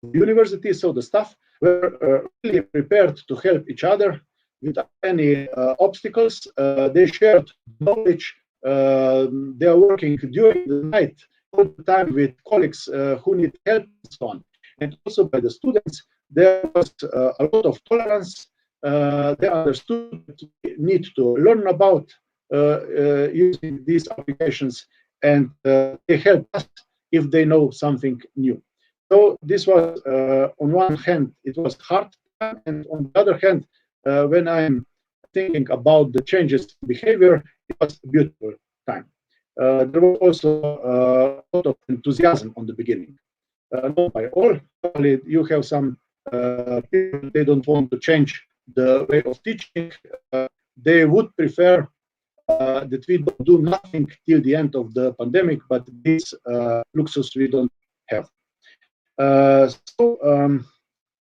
the university, so the staff were really prepared to help each other without any obstacles. They shared knowledge. They are working during the night all the time with colleagues who need help and so on. And also by the students, there was a lot of tolerance. They understood the need to learn about using these applications, and they help us if they know something new. So this was, on one hand, it was hard, and on the other hand, when I'm thinking about the changes in behavior, it was a beautiful time. There was also a lot of enthusiasm on the beginning. Not by all. Probably you have some people, they don't want to change the way of teaching. They would prefer that we don't do nothing till the end of the pandemic, but this luxus we don't have.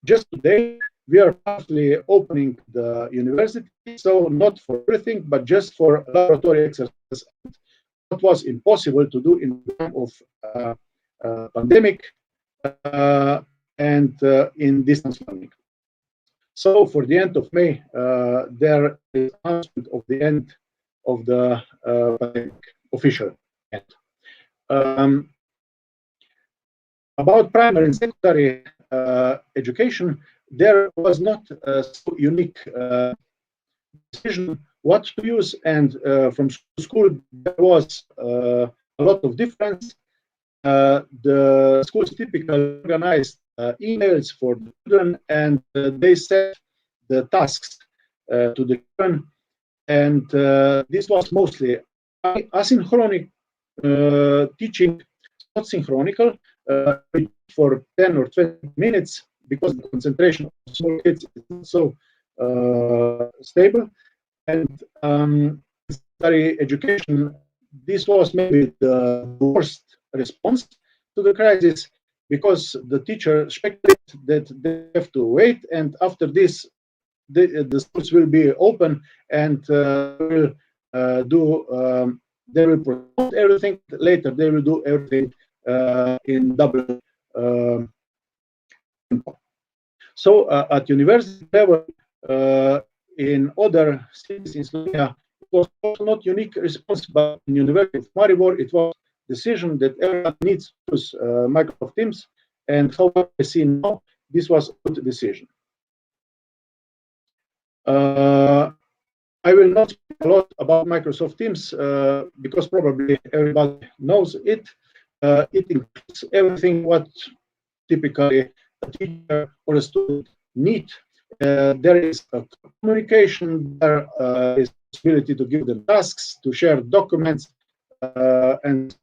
Just today, we are partly opening the university, so not for everything, but just for laboratory exercises. What was impossible to do in the time of pandemic and in distance learning. So for the end of May, there is announcement of the end of the pandemic, official end. About primary and secondary education, there was not a so unique decision what to use, and from school there was a lot of difference. The schools typically organized emails for the children, and they set the tasks to the children, and this was mostly asynchronous teaching, not synchronical, for 10 or 20 minutes, because the concentration of small kids is not so stable. And secondary education, this was maybe the worst response to the crisis, because the teacher speculated that they have to wait, and after this, the schools will be open and will do. They will promote everything. Later, they will do everything in double. So at university level, in other cities in Slovenia, it was also not unique response, but in University of Maribor, it was decision that everyone needs to use Microsoft Teams, and how I see now, this was a good decision. I will not speak a lot about Microsoft Teams because probably everybody knows it. It includes everything what typically a teacher or a student need. There is a communication, there is possibility to give them tasks, to share documents, and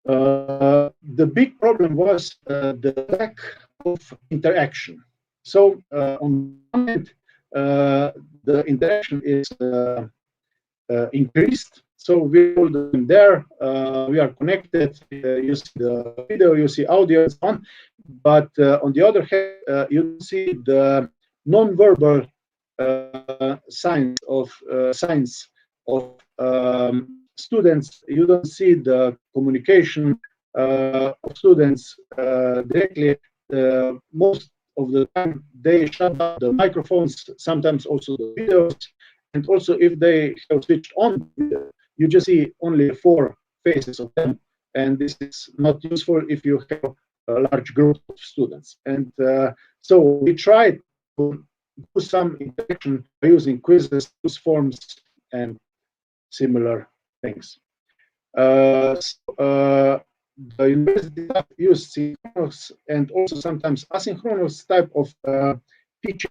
the big problem was the lack of interaction. So on one hand, the interaction is increased. So we're all there, we are connected, you see the video, you see audio, and so on. But on the other hand, you see the non-verbal signs of students. You don't see the communication of students directly. Most of the time, they shut down the microphones, sometimes also the videos, and also if they have switched on, you just see only 4 faces of them, and this is not useful if you have a large group of students. And so we tried to do some interaction by using quizzes, use forms, and similar things. The university used synchronous and also sometimes asynchronous type of teaching.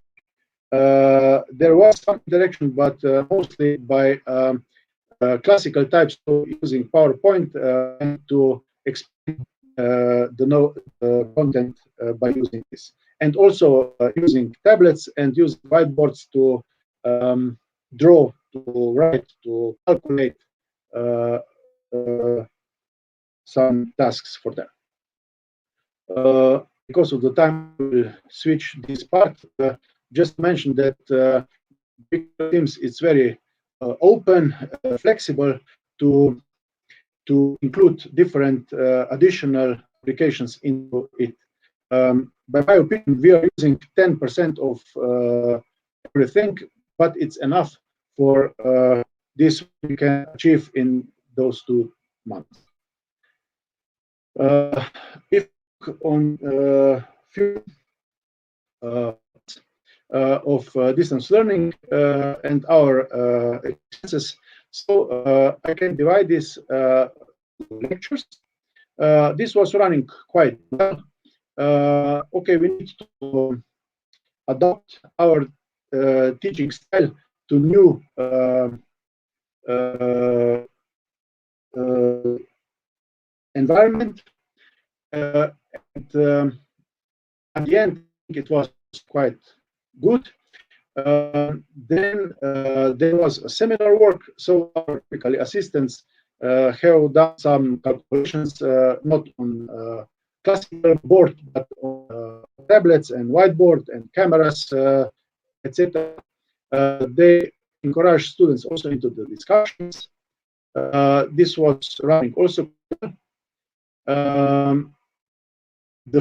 There was some interaction, but mostly by classical types, so using PowerPoint and to explain the content by using this, and also using tablets and use whiteboards to draw, to write, to calculate some tasks for them. Because of the time, we'll switch this part. Just mention that Teams is very open, flexible to include different additional applications into it. By my opinion, we are using 10% of everything, but it's enough for this we can achieve in those 2 months. If on few of distance learning and our expenses, so I can divide this lectures. This was running quite well. Okay, we need to adopt our teaching style to new environment. And at the end, it was quite good. Then there was a seminar work, so our technical assistants have done some calculations, not on classical board, but on tablets and whiteboard and cameras, etc. They encourage students also into the discussions. This was running also. The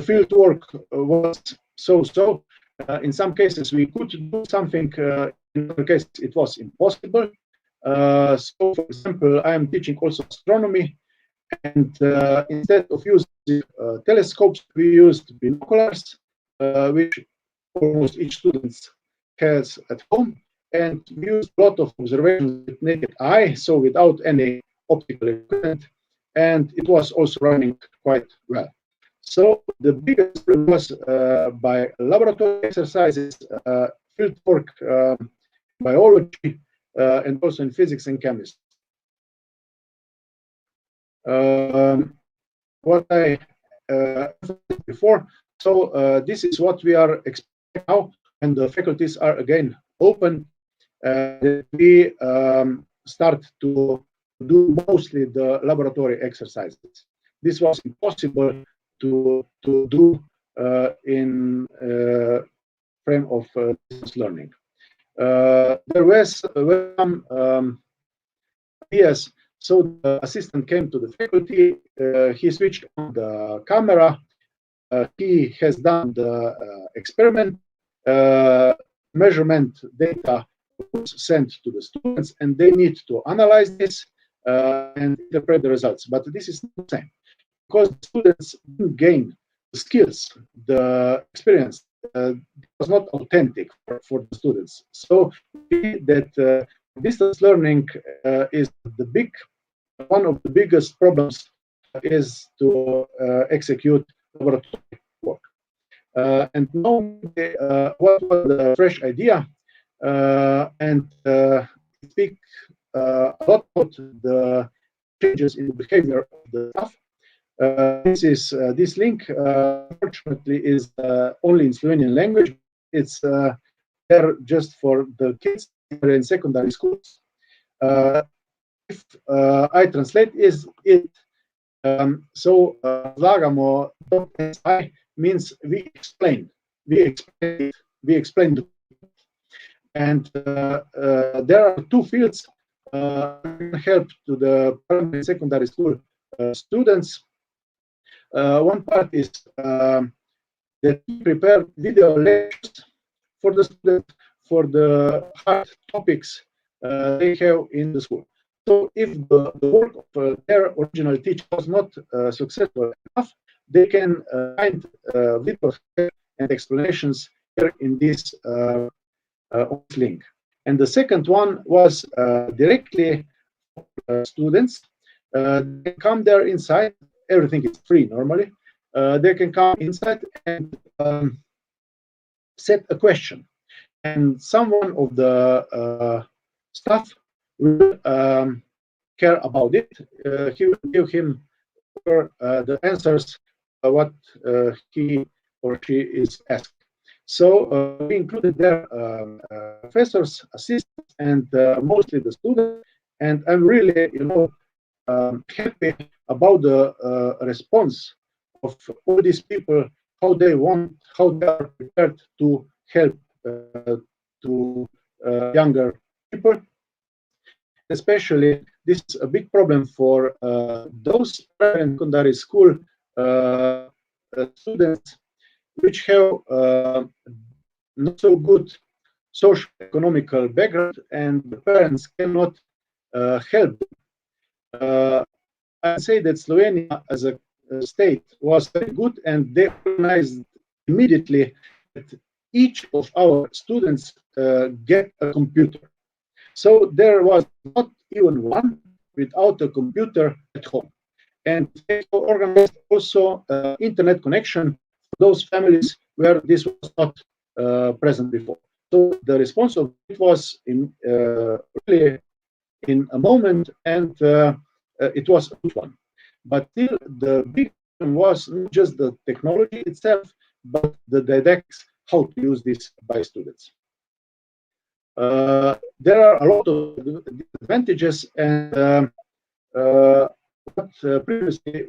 field work was so-so. In some cases, we could do something. In other cases, it was impossible. So, for example, I am teaching also astronomy, and instead of using telescopes, we used binoculars, which almost each student has at home, and we used a lot of observations with naked eye, so without any optical equipment, and it was also running quite well. So the biggest problem was by laboratory exercises, field work, biology, and also in physics and chemistry. What I emphasized before, so this is what we are expecting now, and the faculties are again open. We start to do mostly the laboratory exercises. This was impossible to do in frame of distance learning. There was some ideas. So the assistant came to the faculty. He switched on the camera. He has done the experiment. Measurement data was sent to the students, and they need to analyze this and interpret the results. But this is not the same, because the students didn't gain the skills, the experience was not authentic for the students. So that distance learning is one of the biggest problems is to execute laboratory work. And now, what was the fresh idea? And speak a lot about the changes in the behavior of the staff. This link, unfortunately, is only in Slovenian language. It's there just for the kids in secondary schools. If I translate it, so Zlagamo means we explain, we explain the, and there are two fields help to the primary and secondary school students. One part is that we prepare video lectures for the students for the hard topics they have in the school. So if the work of their original teacher was not successful enough, they can find videos and explanations here in this link. And the second one was directly for students. They come there inside. Everything is free normally. They can come inside and set a question, and someone of the staff will care about it. He will give him the answers what he or she is asked. So we included their professors, assistants, and mostly the students. And I'm really, happy about the response of all these people, how they are prepared to help to younger people. Especially, this is a big problem for those primary and secondary school students which have not so good social economical background, and the parents cannot help. I say that Slovenia as a state was very good, and they organized immediately that each of our students get a computer. So there was not even one without a computer at home. And they organized also internet connection for those families where this was not present before. So the response of it was really in a moment, and it was a good one. But still, the big problem was not just the technology itself, but the didactics, how to use this by students. There are a lot of disadvantages, and what previously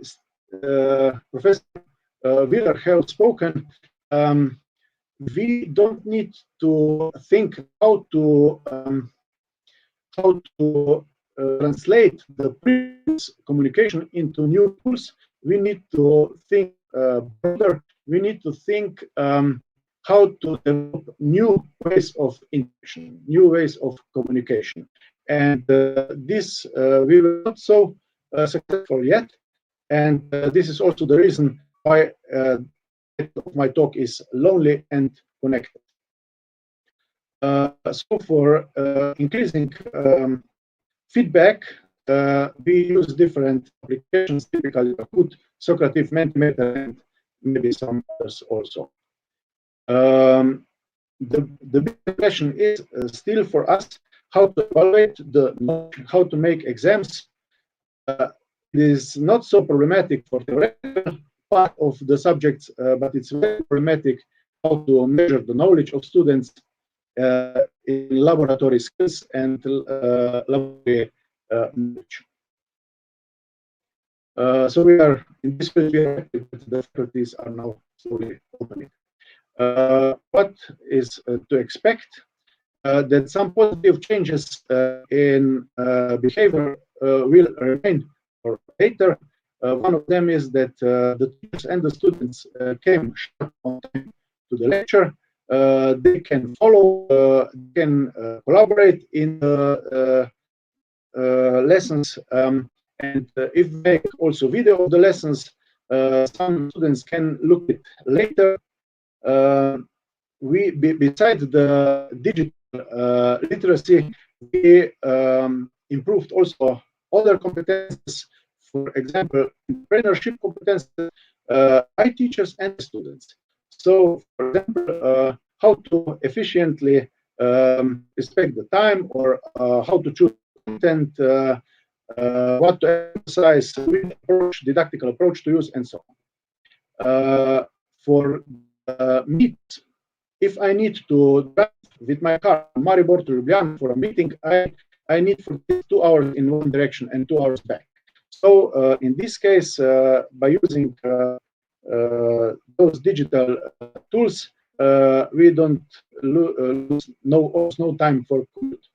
Professor Wheeler have spoken. We don't need to think how to translate the previous communication into new tools. We need to think broader. We need to think how to develop new ways of interaction, new ways of communication. And this we were not so successful yet. And this is also the reason why my talk is lonely and connected. So for increasing feedback, we use different applications, typically Kahoot, Socrative, Mentimeter, and maybe some others also. The big question is still for us how to evaluate the knowledge, how to make exams. It is not so problematic for the part of the subjects, but it's very problematic how to measure the knowledge of students in laboratory skills and laboratory knowledge. So we are in this field, we are happy that the faculties are now slowly opening. What is to expect? That some positive changes in behavior will remain for later. One of them is that the teachers and the students came on time to the lecture. They can follow, can collaborate in the lessons, and if they make also video of the lessons, some students can look at it later. Besides the digital literacy, we improved also other competences. For example, entrepreneurship competences by teachers and students. So, for example, how to efficiently respect the time, or how to choose content, what to emphasize, which approach, didactical approach to use, and so on. For meets, if I need to drive with my car from Maribor to Ljubljana for a meeting, I need for 2 hours in one direction and 2 hours back. So in this case, by using those digital tools, we don't lose no time for commute.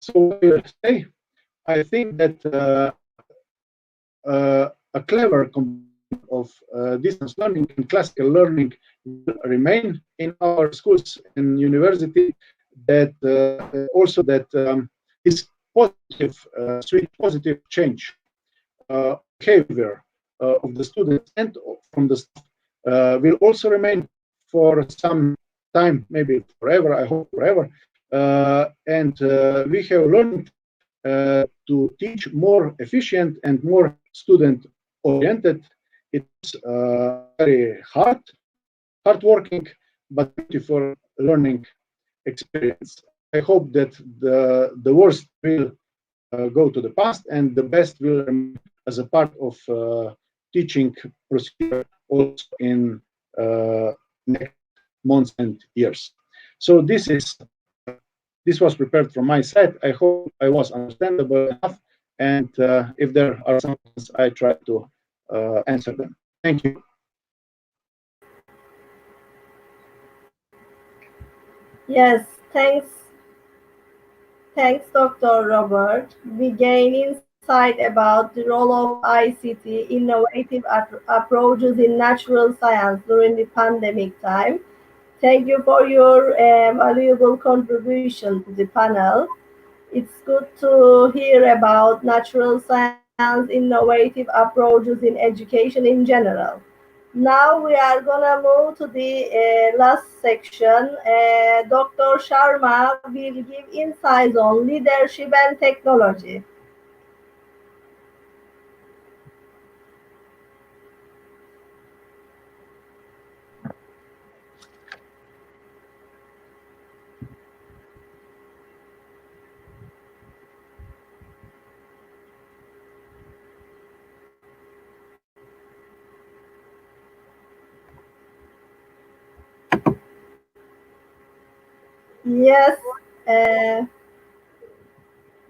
So I think that a clever combination of distance learning and classical learning will remain in our schools and university. That also that this positive, sweet positive change behavior of the students and from the staff will also remain for some time, maybe forever. I hope forever. And we have learned to teach more efficient and more student oriented. It's very hard working, but beautiful learning experience. I hope that the worst will go to the past and the best will remain as a part of teaching procedure also in next months and years. So this was prepared from my side. I hope I was understandable enough, and if there are some questions, I try to answer them. Thank you. Yes, thanks, Dr. Robert. We gain insight about the role of ICT, innovative approaches in natural science during the pandemic time. Thank you for your valuable contribution to the panel. It's good to hear about natural science, innovative approaches in education in general. Now we are gonna move to the last section. Dr. Sharma will give insights on leadership and technology. Yes. Uh,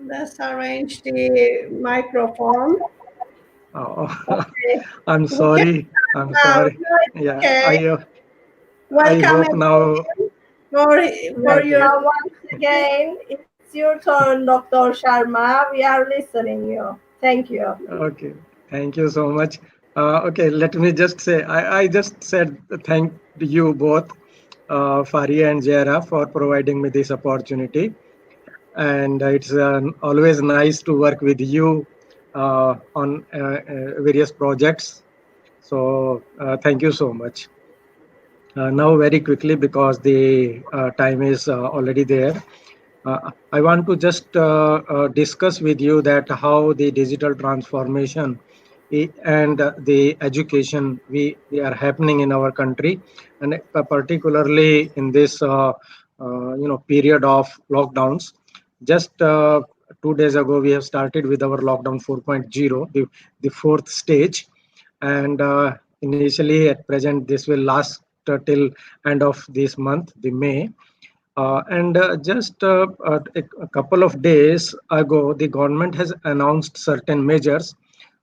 let's arrange the microphone. Oh, Okay. I'm Yes, sorry. I'm no, sorry. Yeah, okay. I Welcome hope now. again for Thank you. your once again. It's your turn, Dr. Sharma. We are listening you. Thank you. Okay, thank you so much. Okay, let me just say, I just said thank you both, Faria and Jera, for providing me this opportunity. And it's always nice to work with you on various projects. So thank you so much. Now, very quickly, because the time is already there, I want to just discuss with you that how the digital transformation and the education we are happening in our country, and particularly in this period of lockdowns. Just 2 days ago, we have started with our lockdown 4.0, the fourth stage, and initially at present this will last till end of this month, the May. And just a couple of days ago, the government has announced certain measures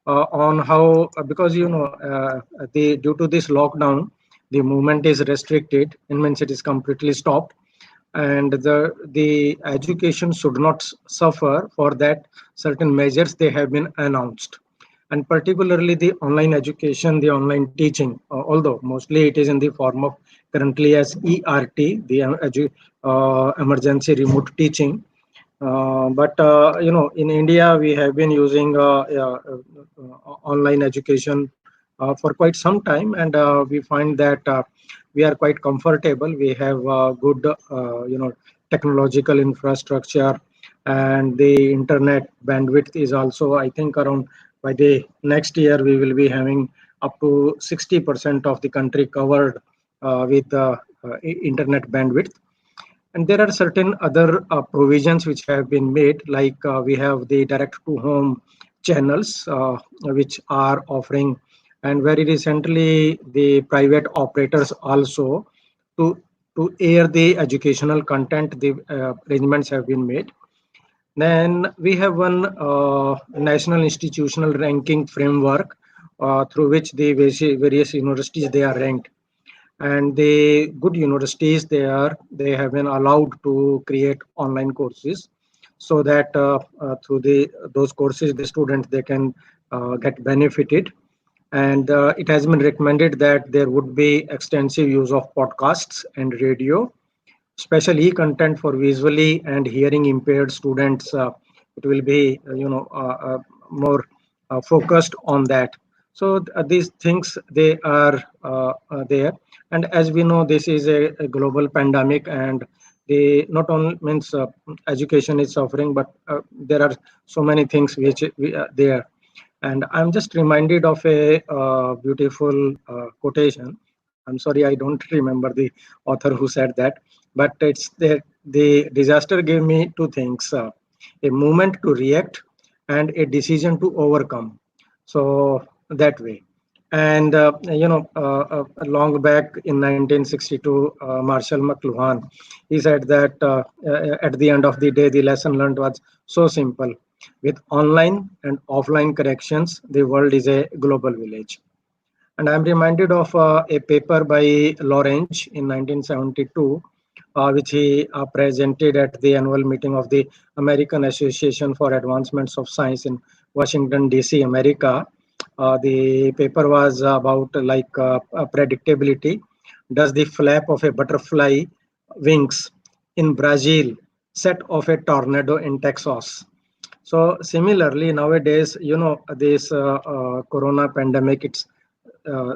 on how, because the due to this lockdown, the movement is restricted. It means it is completely stopped, and the education should not suffer. For that, certain measures they have been announced, and particularly the online education, the online teaching, although mostly it is in the form of currently as ERT, the emergency remote teaching. But in India, we have been using online education for quite some time, and we find that we are quite comfortable. We have good, technological infrastructure, and the internet bandwidth is also, I think, around by the next year we will be having up to 60% of the country covered with internet bandwidth. And there are certain other provisions which have been made, like we have the direct to home channels which are offering, and very recently the private operators also to air the educational content. The arrangements have been made. Then we have one national institutional ranking framework through which the various universities they are ranked, and the good universities they have been allowed to create online courses, so that through those courses the students they can get benefited. And it has been recommended that there would be extensive use of podcasts and radio, special e-content for visually and hearing impaired students. It will be more focused on that. So these things they are there. And as we know, this is a global pandemic, and the not only means education is suffering, but there are so many things which we are there. And I'm just reminded of a beautiful quotation. I'm sorry, I don't remember the author who said that, but it's the disaster gave me two things: a movement to react and a decision to overcome. So that way. And long back in 1962, Marshall McLuhan, he said that at the end of the day, the lesson learned was so simple: with online and offline corrections, the world is a global village. And I'm reminded of a paper by Lawrence in 1972, which he presented at the annual meeting of the American Association for Advancements of Science in Washington, D.C., America. The paper was about predictability. Does the flap of a butterfly wings in Brazil set off a tornado in Texas? So similarly, nowadays, this corona pandemic, it's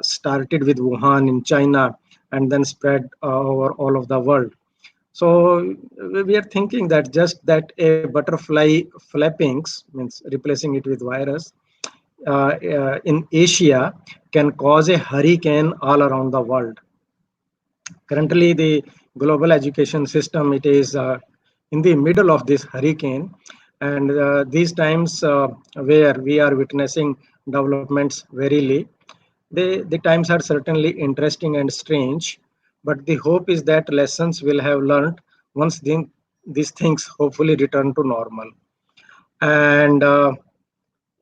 started with Wuhan in China and then spread over all of the world. So we are thinking that just that a butterfly flappings, means replacing it with virus, in Asia can cause a hurricane all around the world. Currently, the global education system, it is in the middle of this hurricane, and these times where we are witnessing developments verily, the times are certainly interesting and strange, but the hope is that lessons will have learned once these things hopefully return to normal. And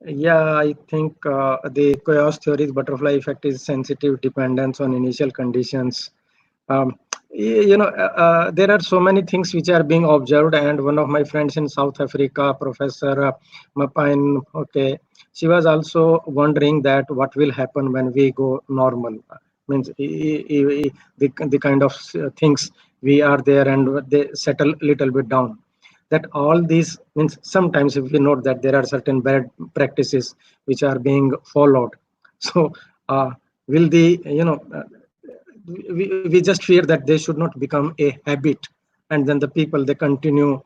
yeah, I think the chaos theory's butterfly effect is sensitive dependence on initial conditions. Um, there are so many things which are being observed, and one of my friends in South Africa, Professor Mapine, okay, she was also wondering that what will happen when we go normal. Means the kind of things we are there and they settle a little bit down. That all these means sometimes if we note that there are certain bad practices which are being followed. So will the we just fear that they should not become a habit, and then the people they continue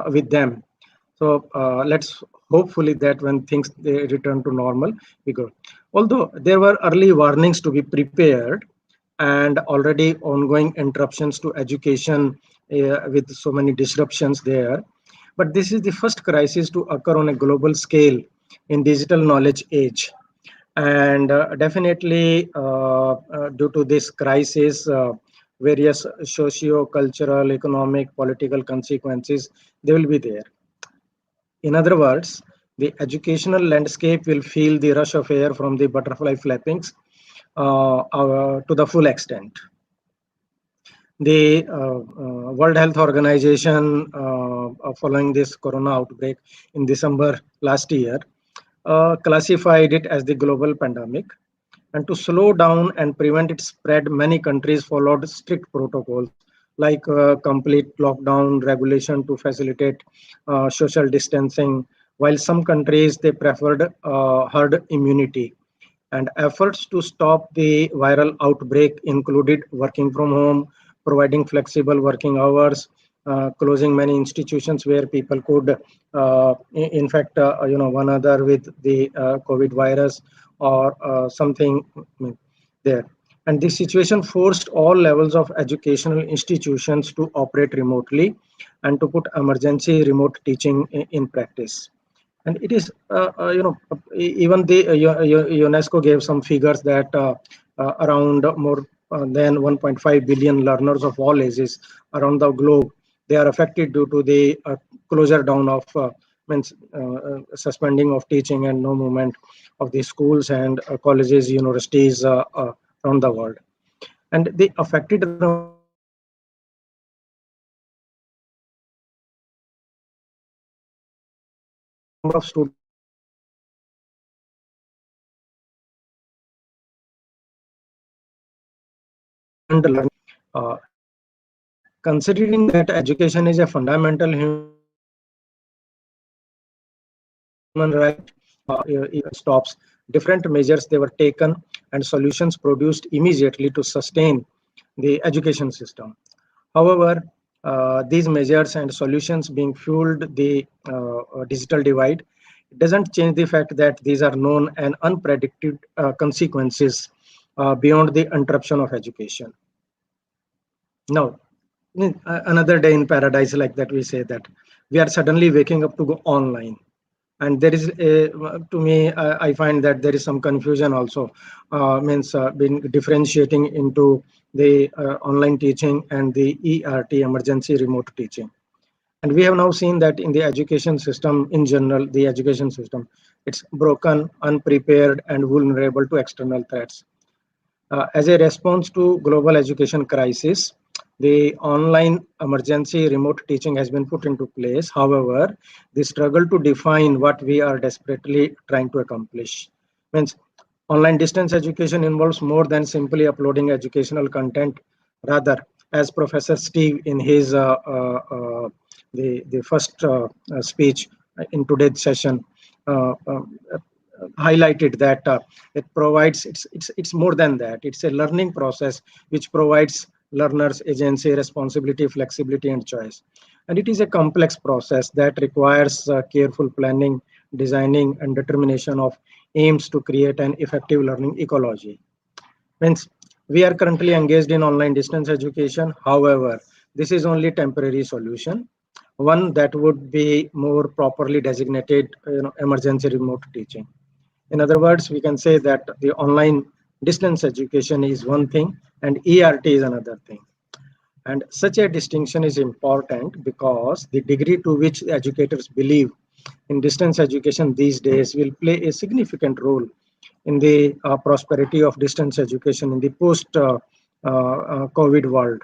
with them. So let's hopefully that when things they return to normal, we go. Although there were early warnings to be prepared, and already ongoing interruptions to education with so many disruptions there. But this is the first crisis to occur on a global scale in digital knowledge age. And definitely due to this crisis, various socio-cultural, economic, political consequences, they will be there. In other words, the educational landscape will feel the rush of air from the butterfly flappings to the full extent. The World Health Organization, following this corona outbreak in December last year, classified it as the global pandemic. And to slow down and prevent its spread, many countries followed strict protocols like complete lockdown regulation to facilitate social distancing, while some countries they preferred herd immunity. And efforts to stop the viral outbreak included working from home, providing flexible working hours, closing many institutions where people could infect one another with the COVID virus or something there. And this situation forced all levels of educational institutions to operate remotely and to put emergency remote teaching in practice. And it is even the UNESCO gave some figures that around more than 1.5 billion learners of all ages around the globe, they are affected due to the closure down of means suspending of teaching and no movement of the schools and colleges, universities around the world. And the affected number of students increased significantly. Learning. Considering that education is a fundamental human right, stops, different measures they were taken and solutions produced immediately to sustain the education system. However, these measures and solutions being fueled the digital divide, it doesn't change the fact that these are known and unpredicted consequences beyond the interruption of education. Now, another day in paradise, like that, we say that we are suddenly waking up to go online. And there is a, to me, I find that there is some confusion also, means being differentiating into the online teaching and the ERT, emergency remote teaching. And we have now seen that in the education system in general, the education system, it's broken, unprepared, and vulnerable to external threats. As a response to global education crisis, the online emergency remote teaching has been put into place. However, the struggle to define what we are desperately trying to accomplish means online distance education involves more than simply uploading educational content. Rather, as Professor Steve in his the first speech in today's session highlighted that it provides it's more than that. It's a learning process which provides learners agency, responsibility, flexibility, and choice. And it is a complex process that requires careful planning, designing, and determination of aims to create an effective learning ecology. Means we are currently engaged in online distance education. However, this is only temporary solution, one that would be more properly designated emergency remote teaching. In other words, we can say that the online distance education is one thing and ERT is another thing. And such a distinction is important because the degree to which educators believe in distance education these days will play a significant role in the prosperity of distance education in the post COVID world.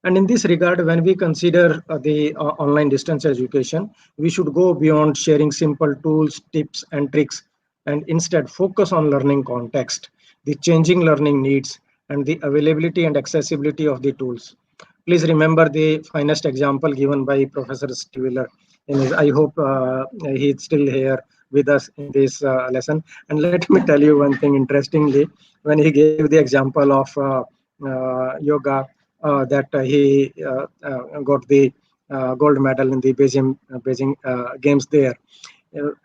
And in this regard, when we consider the online distance education, we should go beyond sharing simple tools, tips, and tricks, and instead focus on learning context, the changing learning needs, and the availability and accessibility of the tools. Please remember the finest example given by Professor Stiller. I hope he's still here with us in this lesson. And let me tell you one thing interestingly, when he gave the example of yoga, that he got the gold medal in the Beijing Games there.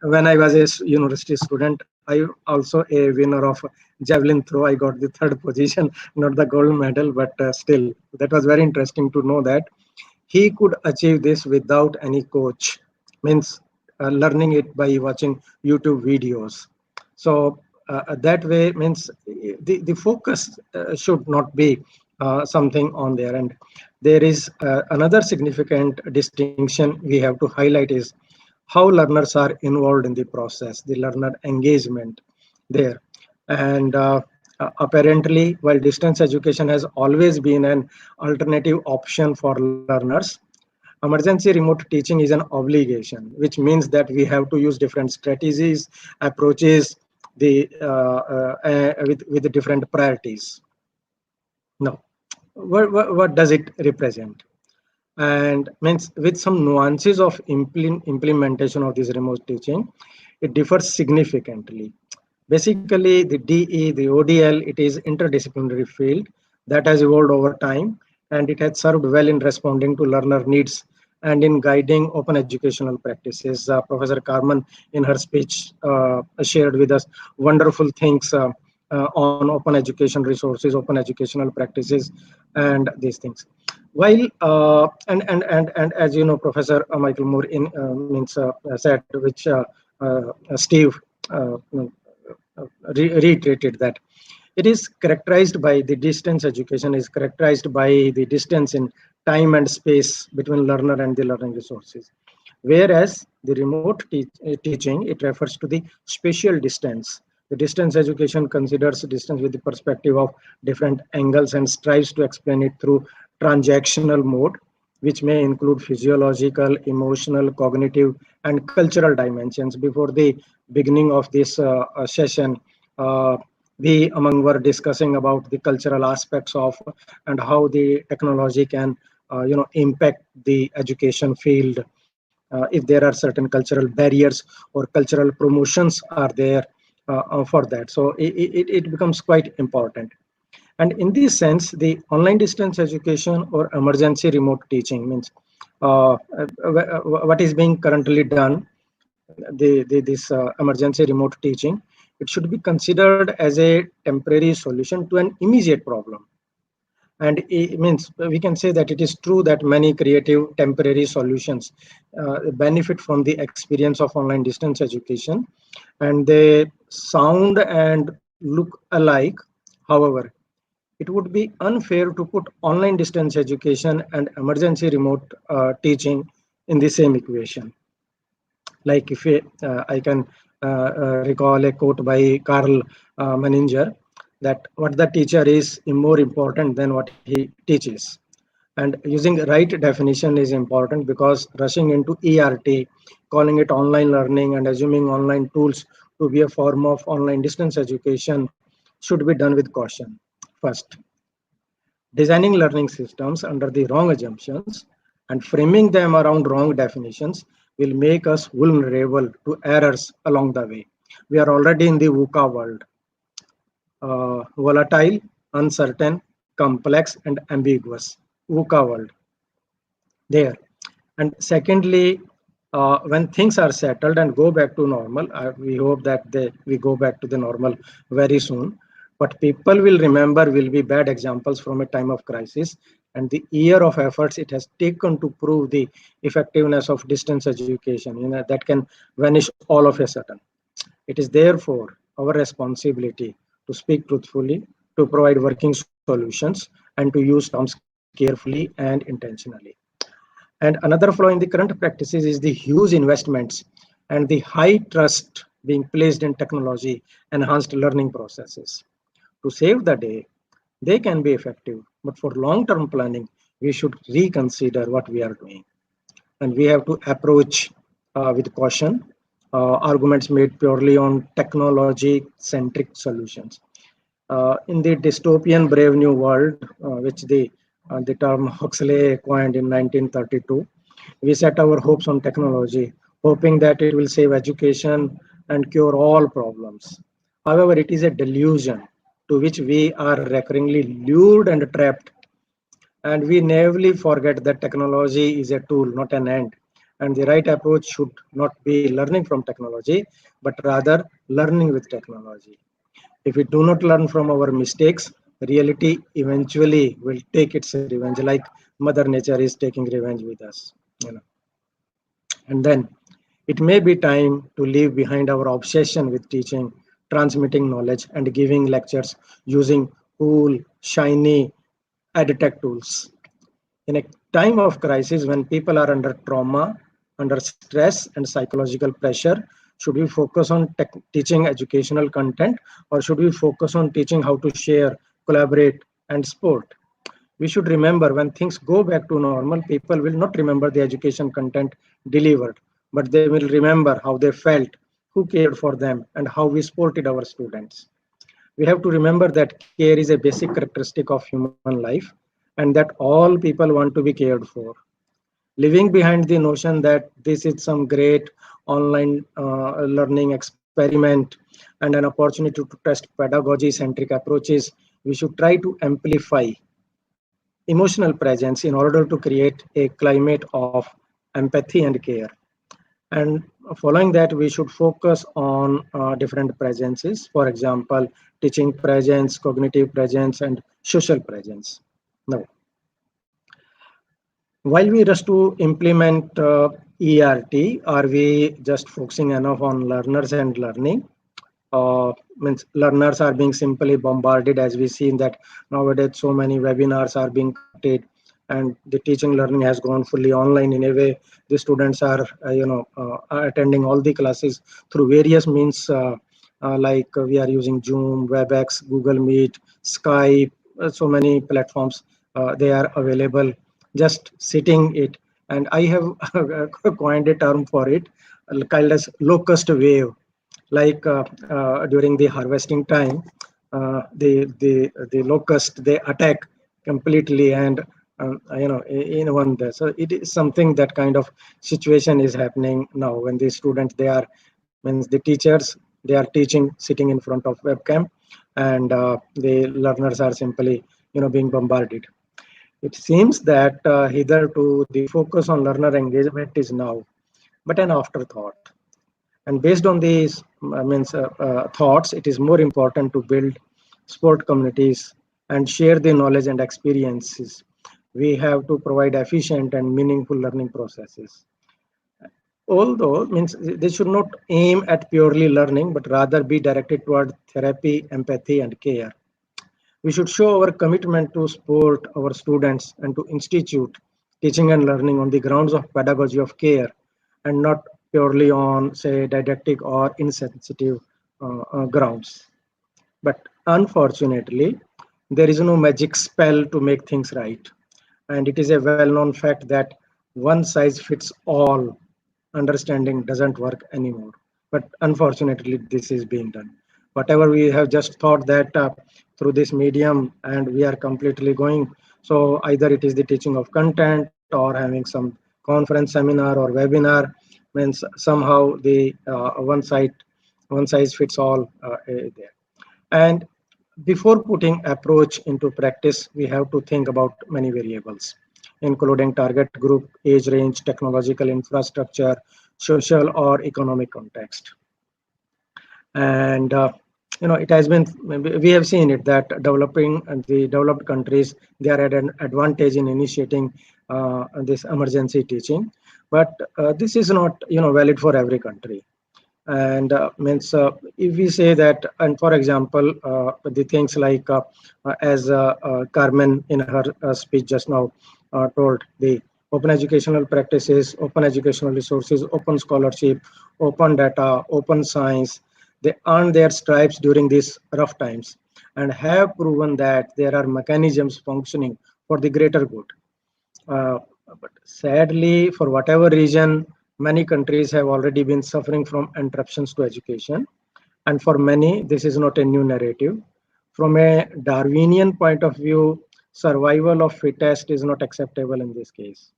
When I was a university student, I also a winner of javelin throw. I got the third position, not the gold medal, but still, that was very interesting to know that he could achieve this without any coach, means learning it by watching YouTube videos. So that way means the focus should not be something on there. And there is another significant distinction we have to highlight is how learners are involved in the process, the learner engagement there. And apparently, while distance education has always been an alternative option for learners, emergency remote teaching is an obligation, which means that we have to use different strategies, approaches, with the different priorities. Now, what does it represent? And means with some nuances of implementation of this remote teaching, it differs significantly. Basically, the DE, the ODL, it is interdisciplinary field that has evolved over time, and it has served well in responding to learner needs and in guiding open educational practices. Professor Carmen, in her speech, shared with us wonderful things on open education resources, open educational practices, and these things. While and as you know, Professor Michael Moore means said, which Steve reiterated, that it is characterized by the distance education is characterized by the distance in time and space between learner and the learning resources, whereas the remote teaching, it refers to the spatial distance. The distance education considers distance with the perspective of different angles and strives to explain it through transactional mode, which may include physiological, emotional, cognitive, and cultural dimensions. Before the beginning of this session, uh, we among were discussing about the cultural aspects of and how the technology can impact the education field, if there are certain cultural barriers or cultural promotions are there for that. So it becomes quite important. And in this sense, the online distance education or emergency remote teaching means what is being currently done, this emergency remote teaching, it should be considered as a temporary solution to an immediate problem. And it means we can say that it is true that many creative temporary solutions benefit from the experience of online distance education, and they sound and look alike. However, it would be unfair to put online distance education and emergency remote teaching in the same equation. Like if I can recall a quote by Carl Menninger, that what the teacher is more important than what he teaches. And using right definition is important, because rushing into ERT, calling it online learning, and assuming online tools to be a form of online distance education should be done with caution. First, designing learning systems under the wrong assumptions and framing them around wrong definitions will make us vulnerable to errors along the way. We are already in the VUCA world, volatile, uncertain, complex, and ambiguous. VUCA world there. And secondly, when things are settled and go back to normal, we hope that we go back to the normal very soon. What people will remember will be bad examples from a time of crisis and the year of efforts it has taken to prove the effectiveness of distance education. That can vanish all of a sudden. It is therefore our responsibility to speak truthfully, to provide working solutions, and to use terms carefully. carefully and intentionally. And another flaw in the current practices is the huge investments and the high trust being placed in technology enhanced learning processes. To save the day, they can be effective, but for long term planning, we should reconsider what we are doing. And we have to approach with caution arguments made purely on technology centric solutions. In the dystopian Brave New World, which the term Huxley coined in 1932, we set our hopes on technology, hoping that it will save education and cure all problems. However, it is a delusion to which we are recurringly lured and trapped, and we naively forget that technology is a tool, not an end. And the right approach should not be learning from technology, but rather learning with technology. If we do not learn from our mistakes, reality eventually will take its revenge, like Mother Nature is taking revenge with us. You know. And then it may be time to leave behind our obsession with teaching, transmitting knowledge, and giving lectures using cool, shiny edtech tools. In a time of crisis, when people are under trauma, under stress, and psychological pressure, should we focus on teaching educational content, or should we focus on teaching how to share, collaborate, and support? We should remember, when things go back to normal, people will not remember the education content delivered, but they will remember how they felt, who cared for them, and how we supported our students. We have to remember that care is a basic characteristic of human life, and that all people want to be cared for. Leaving behind the notion that this is some great online learning experiment and an opportunity to test pedagogy centric approaches, we should try to amplify emotional presence in order to create a climate of empathy and care. And following that, we should focus on different presences. For example, teaching presence, cognitive presence, and social presence. Now, while we rush to implement ERT, are we just focusing enough on learners and learning? Means learners are being simply bombarded, as we see in that nowadays so many webinars are being conducted, and the teaching learning has gone fully online. In a way, the students are attending all the classes through various means, like we are using Zoom, WebEx, Google Meet, Skype, so many platforms they are available, just sitting it. And I have coined a term for it called as locust wave. Like during the harvesting time, the locust, they attack completely, and in one day. So it is something, that kind of situation is happening now, when the students, they are, means the teachers, they are teaching sitting in front of webcam, and the learners are simply being bombarded. It seems that hitherto the focus on learner engagement is now but an afterthought. And based on these thoughts, it is more important to build sport communities and share the knowledge and experiences. We have to provide efficient and meaningful learning processes. Although means they should not aim at purely learning, but rather be directed toward therapy, empathy, and care. We should show our commitment to support our students and to institute teaching and learning on the grounds of pedagogy of care, and not purely on, say, didactic or insensitive grounds. But unfortunately, there is no magic spell to make things right. And it is a well known fact that one size fits all understanding doesn't work anymore. But unfortunately, this is being done. Whatever we have just thought that through this medium, and we are completely going. So either it is the teaching of content, or having some conference, seminar, or webinar, means somehow the one size fits all there. And before putting approach into practice, we have to think about many variables, including target group, age range, technological infrastructure, social or economic context. And it has been, we have seen it, that developing and the developed countries, they are at an advantage in initiating this emergency teaching, but this is not valid for every country. And means if we say that, and for example, the things like as Carmen in her speech just now told, the open educational practices, open educational resources, open scholarship, open data, open science, they earned their stripes during these rough times and have proven that there are mechanisms functioning for the greater good. uh, but sadly, for whatever reason, many countries have already been suffering from interruptions to education. And for many, this is not a new narrative. From a Darwinian point of view, survival of fittest is not acceptable in this case.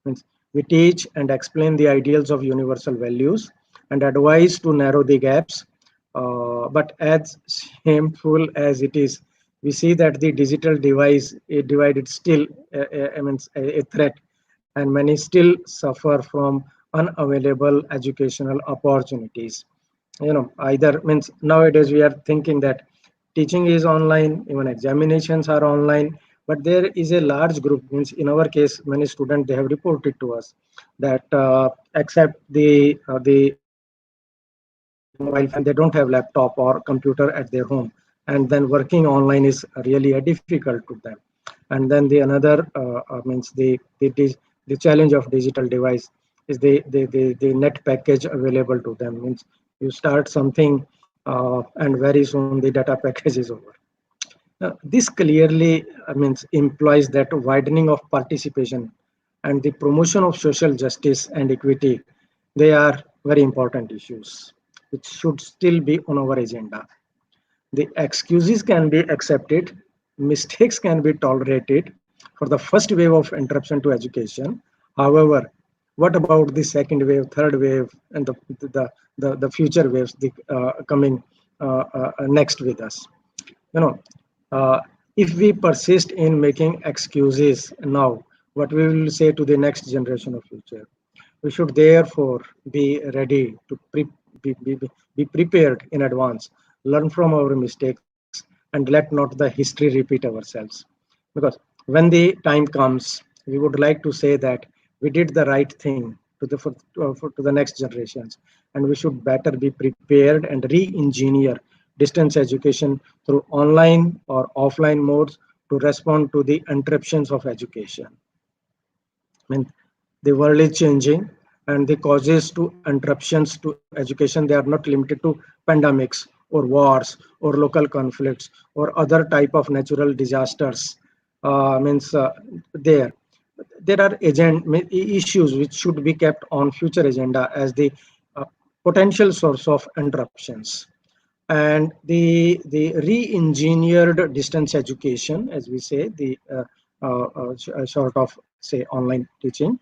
Means we teach and explain the ideals of universal values and advise to narrow the gaps. But as shameful as it is, we see that the digital divide is still a threat, and many still suffer from unavailable educational opportunities. Either means nowadays we are thinking that teaching is online, even examinations are online, but there is a large group, means in our case many students, they have reported to us that except the mobile phone, they don't have laptop or computer at their home, and then working online is really difficult to them. And then the another means the challenge of digital device is the net package available to them. Means you start something and very soon the data package is over. This clearly means implies that widening of participation and the promotion of social justice and equity, they are very important issues which should still be on our agenda. The excuses can be accepted, mistakes can be tolerated for the first wave of interruption to education. However, what about the second wave, third wave, and the future waves the coming next with us? You know, uh, if we persist in making excuses now, what we will say to the next generation of future? We should therefore be ready to be prepared in advance, learn from our mistakes, and let not the history repeat ourselves. Because when the time comes, we would like to say that we did the right thing to the next generations, and we should better be prepared and re-engineer distance education through online or offline modes to respond to the interruptions of education. I mean, the world is changing, and the causes to interruptions to education, they are not limited to pandemics or wars or local conflicts or other type of natural disasters. Means there there are issues which should be kept on future agenda as the uh, potential source of interruptions. And the re-engineered distance education, as we say, the sort of say online teaching,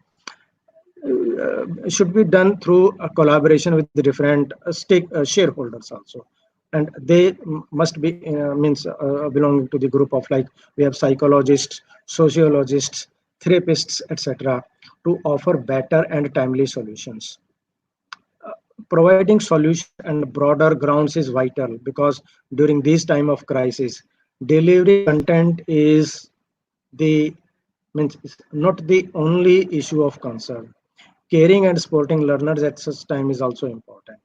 should be done through a collaboration with the different stake shareholders also. And they must be means belonging to the group of, like, we have psychologists, sociologists, therapists, etc., to offer better and timely solutions. Providing solution and broader grounds is vital, because during this time of crisis, delivering content is the means not the only issue of concern. Caring and supporting learners at such time is also important.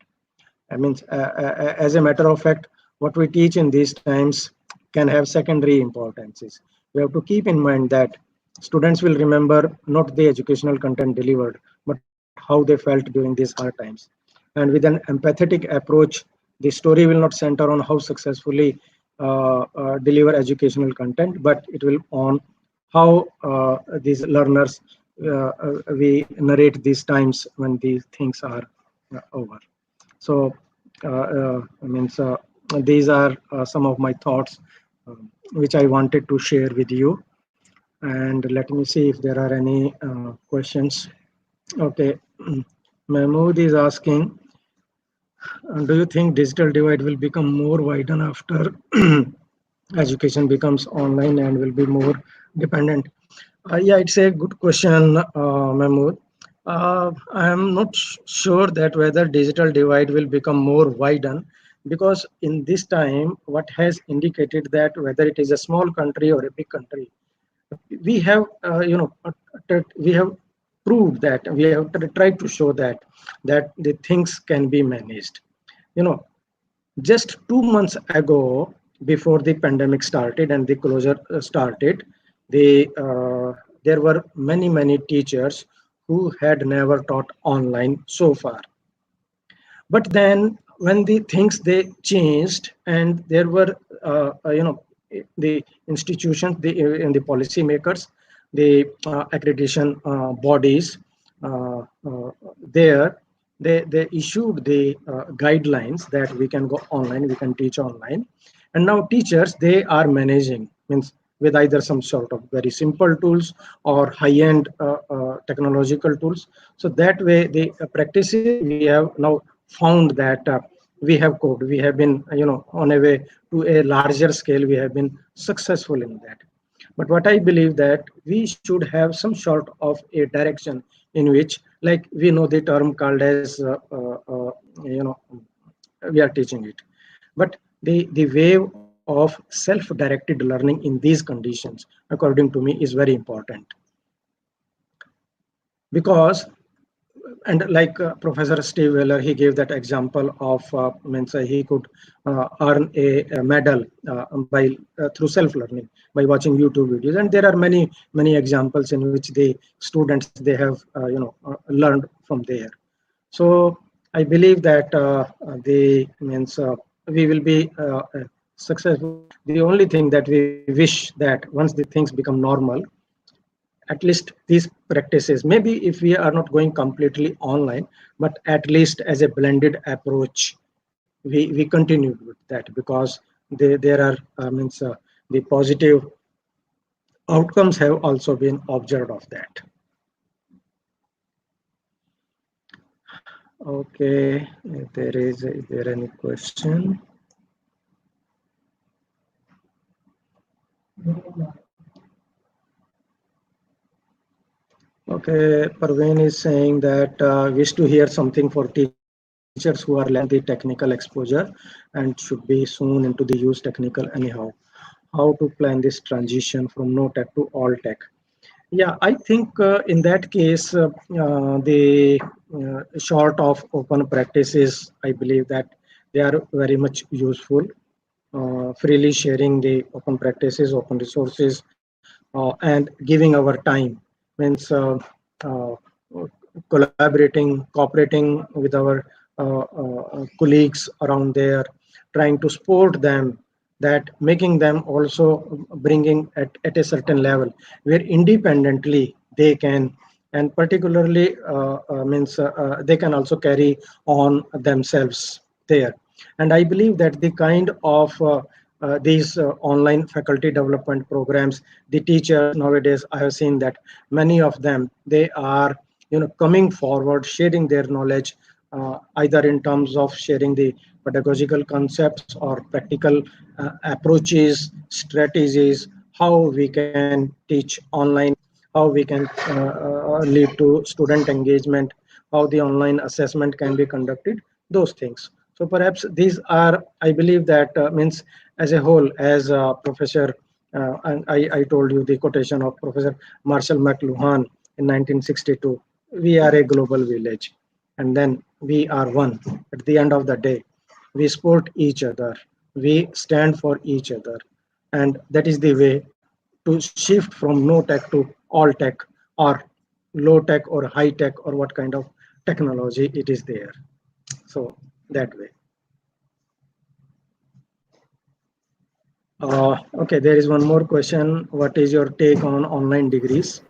I mean, as a matter of fact, what we teach in these times can have secondary importances. We have to keep in mind that students will remember not the educational content delivered, but how they felt during these hard times. And with an empathetic approach, the story will not center on how successfully deliver educational content, but it will on how these learners we narrate these times when these things are over. So, I mean, so these are some of my thoughts which I wanted to share with you. And let me see if there are any questions. Okay, Mahmood is asking, do you think digital divide will become more widen after education becomes online and will be more dependent? Yeah, it's a good question, Mahmood. I am not sure that whether digital divide will become more widen, because in this time, what has indicated that whether it is a small country or a big country, we have, we have proved that we have tried to show that the things can be managed. just 2 months ago, before the pandemic started and the closure started, there were many teachers who had never taught online so far. But then when the things they changed, and there were the institutions, and the policymakers, the accreditation bodies, uh, uh, there they issued the guidelines that we can go online, we can teach online. And now teachers, they are managing, means with either some sort of very simple tools or high-end technological tools. So that way the practices we have now found that we have coped, we have been on a way to a larger scale, we have been successful in that. But what I believe that we should have some sort of a direction in which, like we know the term called as we are teaching it, but the wave of self-directed learning in these conditions, according to me, is very important. Because, and like Professor Steve Weller, he gave that example of means he could earn a medal by through self-learning by watching YouTube videos, and there are many examples in which the students, they have learned from there. So I believe that the means we will be successful. The only thing that we wish that once the things become normal, at least these practices, maybe if we are not going completely online, but at least as a blended approach, we continue with that, because there are the positive outcomes have also been observed of that. Okay, is there any question? Okay, Parveen is saying that wish to hear something for teachers who are lacking the technical exposure and should be soon into the use technical anyhow. How to plan this transition from no tech to all tech? Yeah, I think in that case, the short of open practices, I believe that they are very much useful. Freely sharing the open practices, open resources, and giving our time means uh, collaborating, cooperating with our colleagues around there, trying to support them, that making them also bringing at a certain level where independently they can, and particularly means they can also carry on themselves there. And I believe that the kind of these online faculty development programs, the teachers nowadays, I have seen that many of them, they are coming forward, sharing their knowledge, either in terms of sharing the pedagogical concepts or practical approaches, strategies, how we can teach online, how we can lead to student engagement, how the online assessment can be conducted, those things. So perhaps these are, I believe that means as a whole, as Professor, and I told you the quotation of Professor Marshall McLuhan in 1962, we are a global village, and then we are one. At the end of the day, we support each other, we stand for each other, and that is the way to shift from no tech to all tech, or low tech or high tech, or what kind of technology it is there. So that way. Okay, there is one more question. What is your take on online degrees?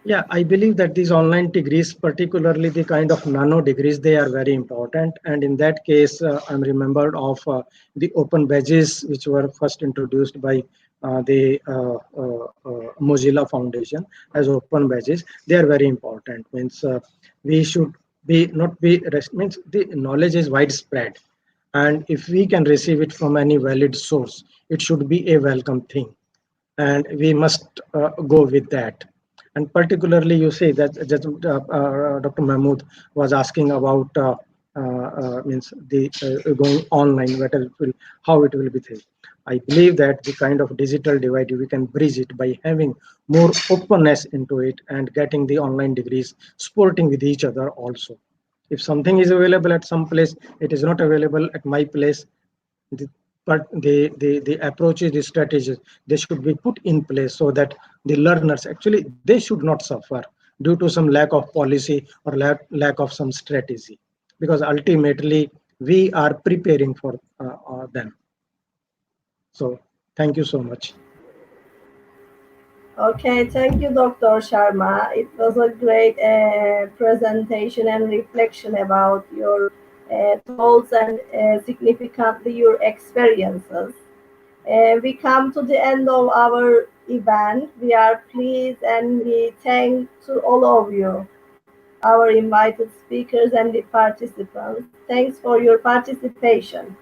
Yeah, I believe that these online degrees, particularly the kind of nano degrees, they are very important. And in that case, I'm remembered of the open badges, which were first introduced by the Mozilla Foundation as open badges. They are very important. Means we should be not be means the knowledge is widespread, and if we can receive it from any valid source, it should be a welcome thing, and we must go with that. And particularly, you say that Dr. Mahmood was asking about means the going online, whether it will, how it will be there. I believe that the kind of digital divide, we can bridge it by having more openness into it and getting the online degrees, supporting with each other also. If something is available at some place, it is not available at my place. But the approaches, the strategies, they should be put in place so that the learners actually they should not suffer due to some lack of policy or lack of some strategy, because ultimately we are preparing for them. So thank you so much. Okay, thank you, Dr. Sharma. It was a great presentation and reflection about your thoughts and significantly your experiences. We come to the end of our event. We are pleased and we thank to all of you, our invited speakers and the participants. Thanks for your participation.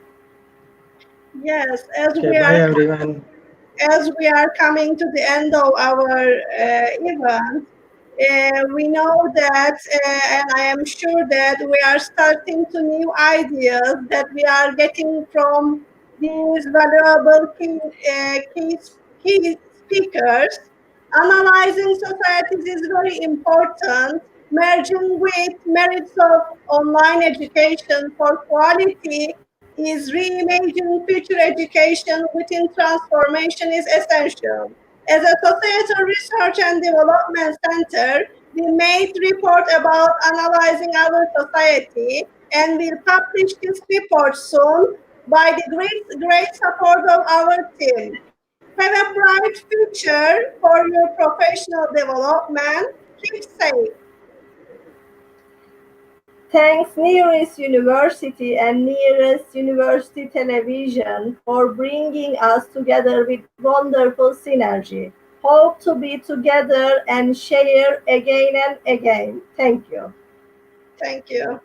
Yes, Okay, bye everyone. as we are coming to the end of our event, we know that, and I am sure that we are starting to new ideas that we are getting from these valuable key speakers. Analyzing societies is very important. Merging with merits of online education for quality is reimagining future education within transformation is essential. As a societal research and development center, we made report about analyzing our society and will publish this report soon by the great support of our team. Have a bright future for your professional development. Keep safe. Thanks Nearest University and Nearest University Television for bringing us together with wonderful synergy. Hope to be together and share again and again. Thank you. Thank you.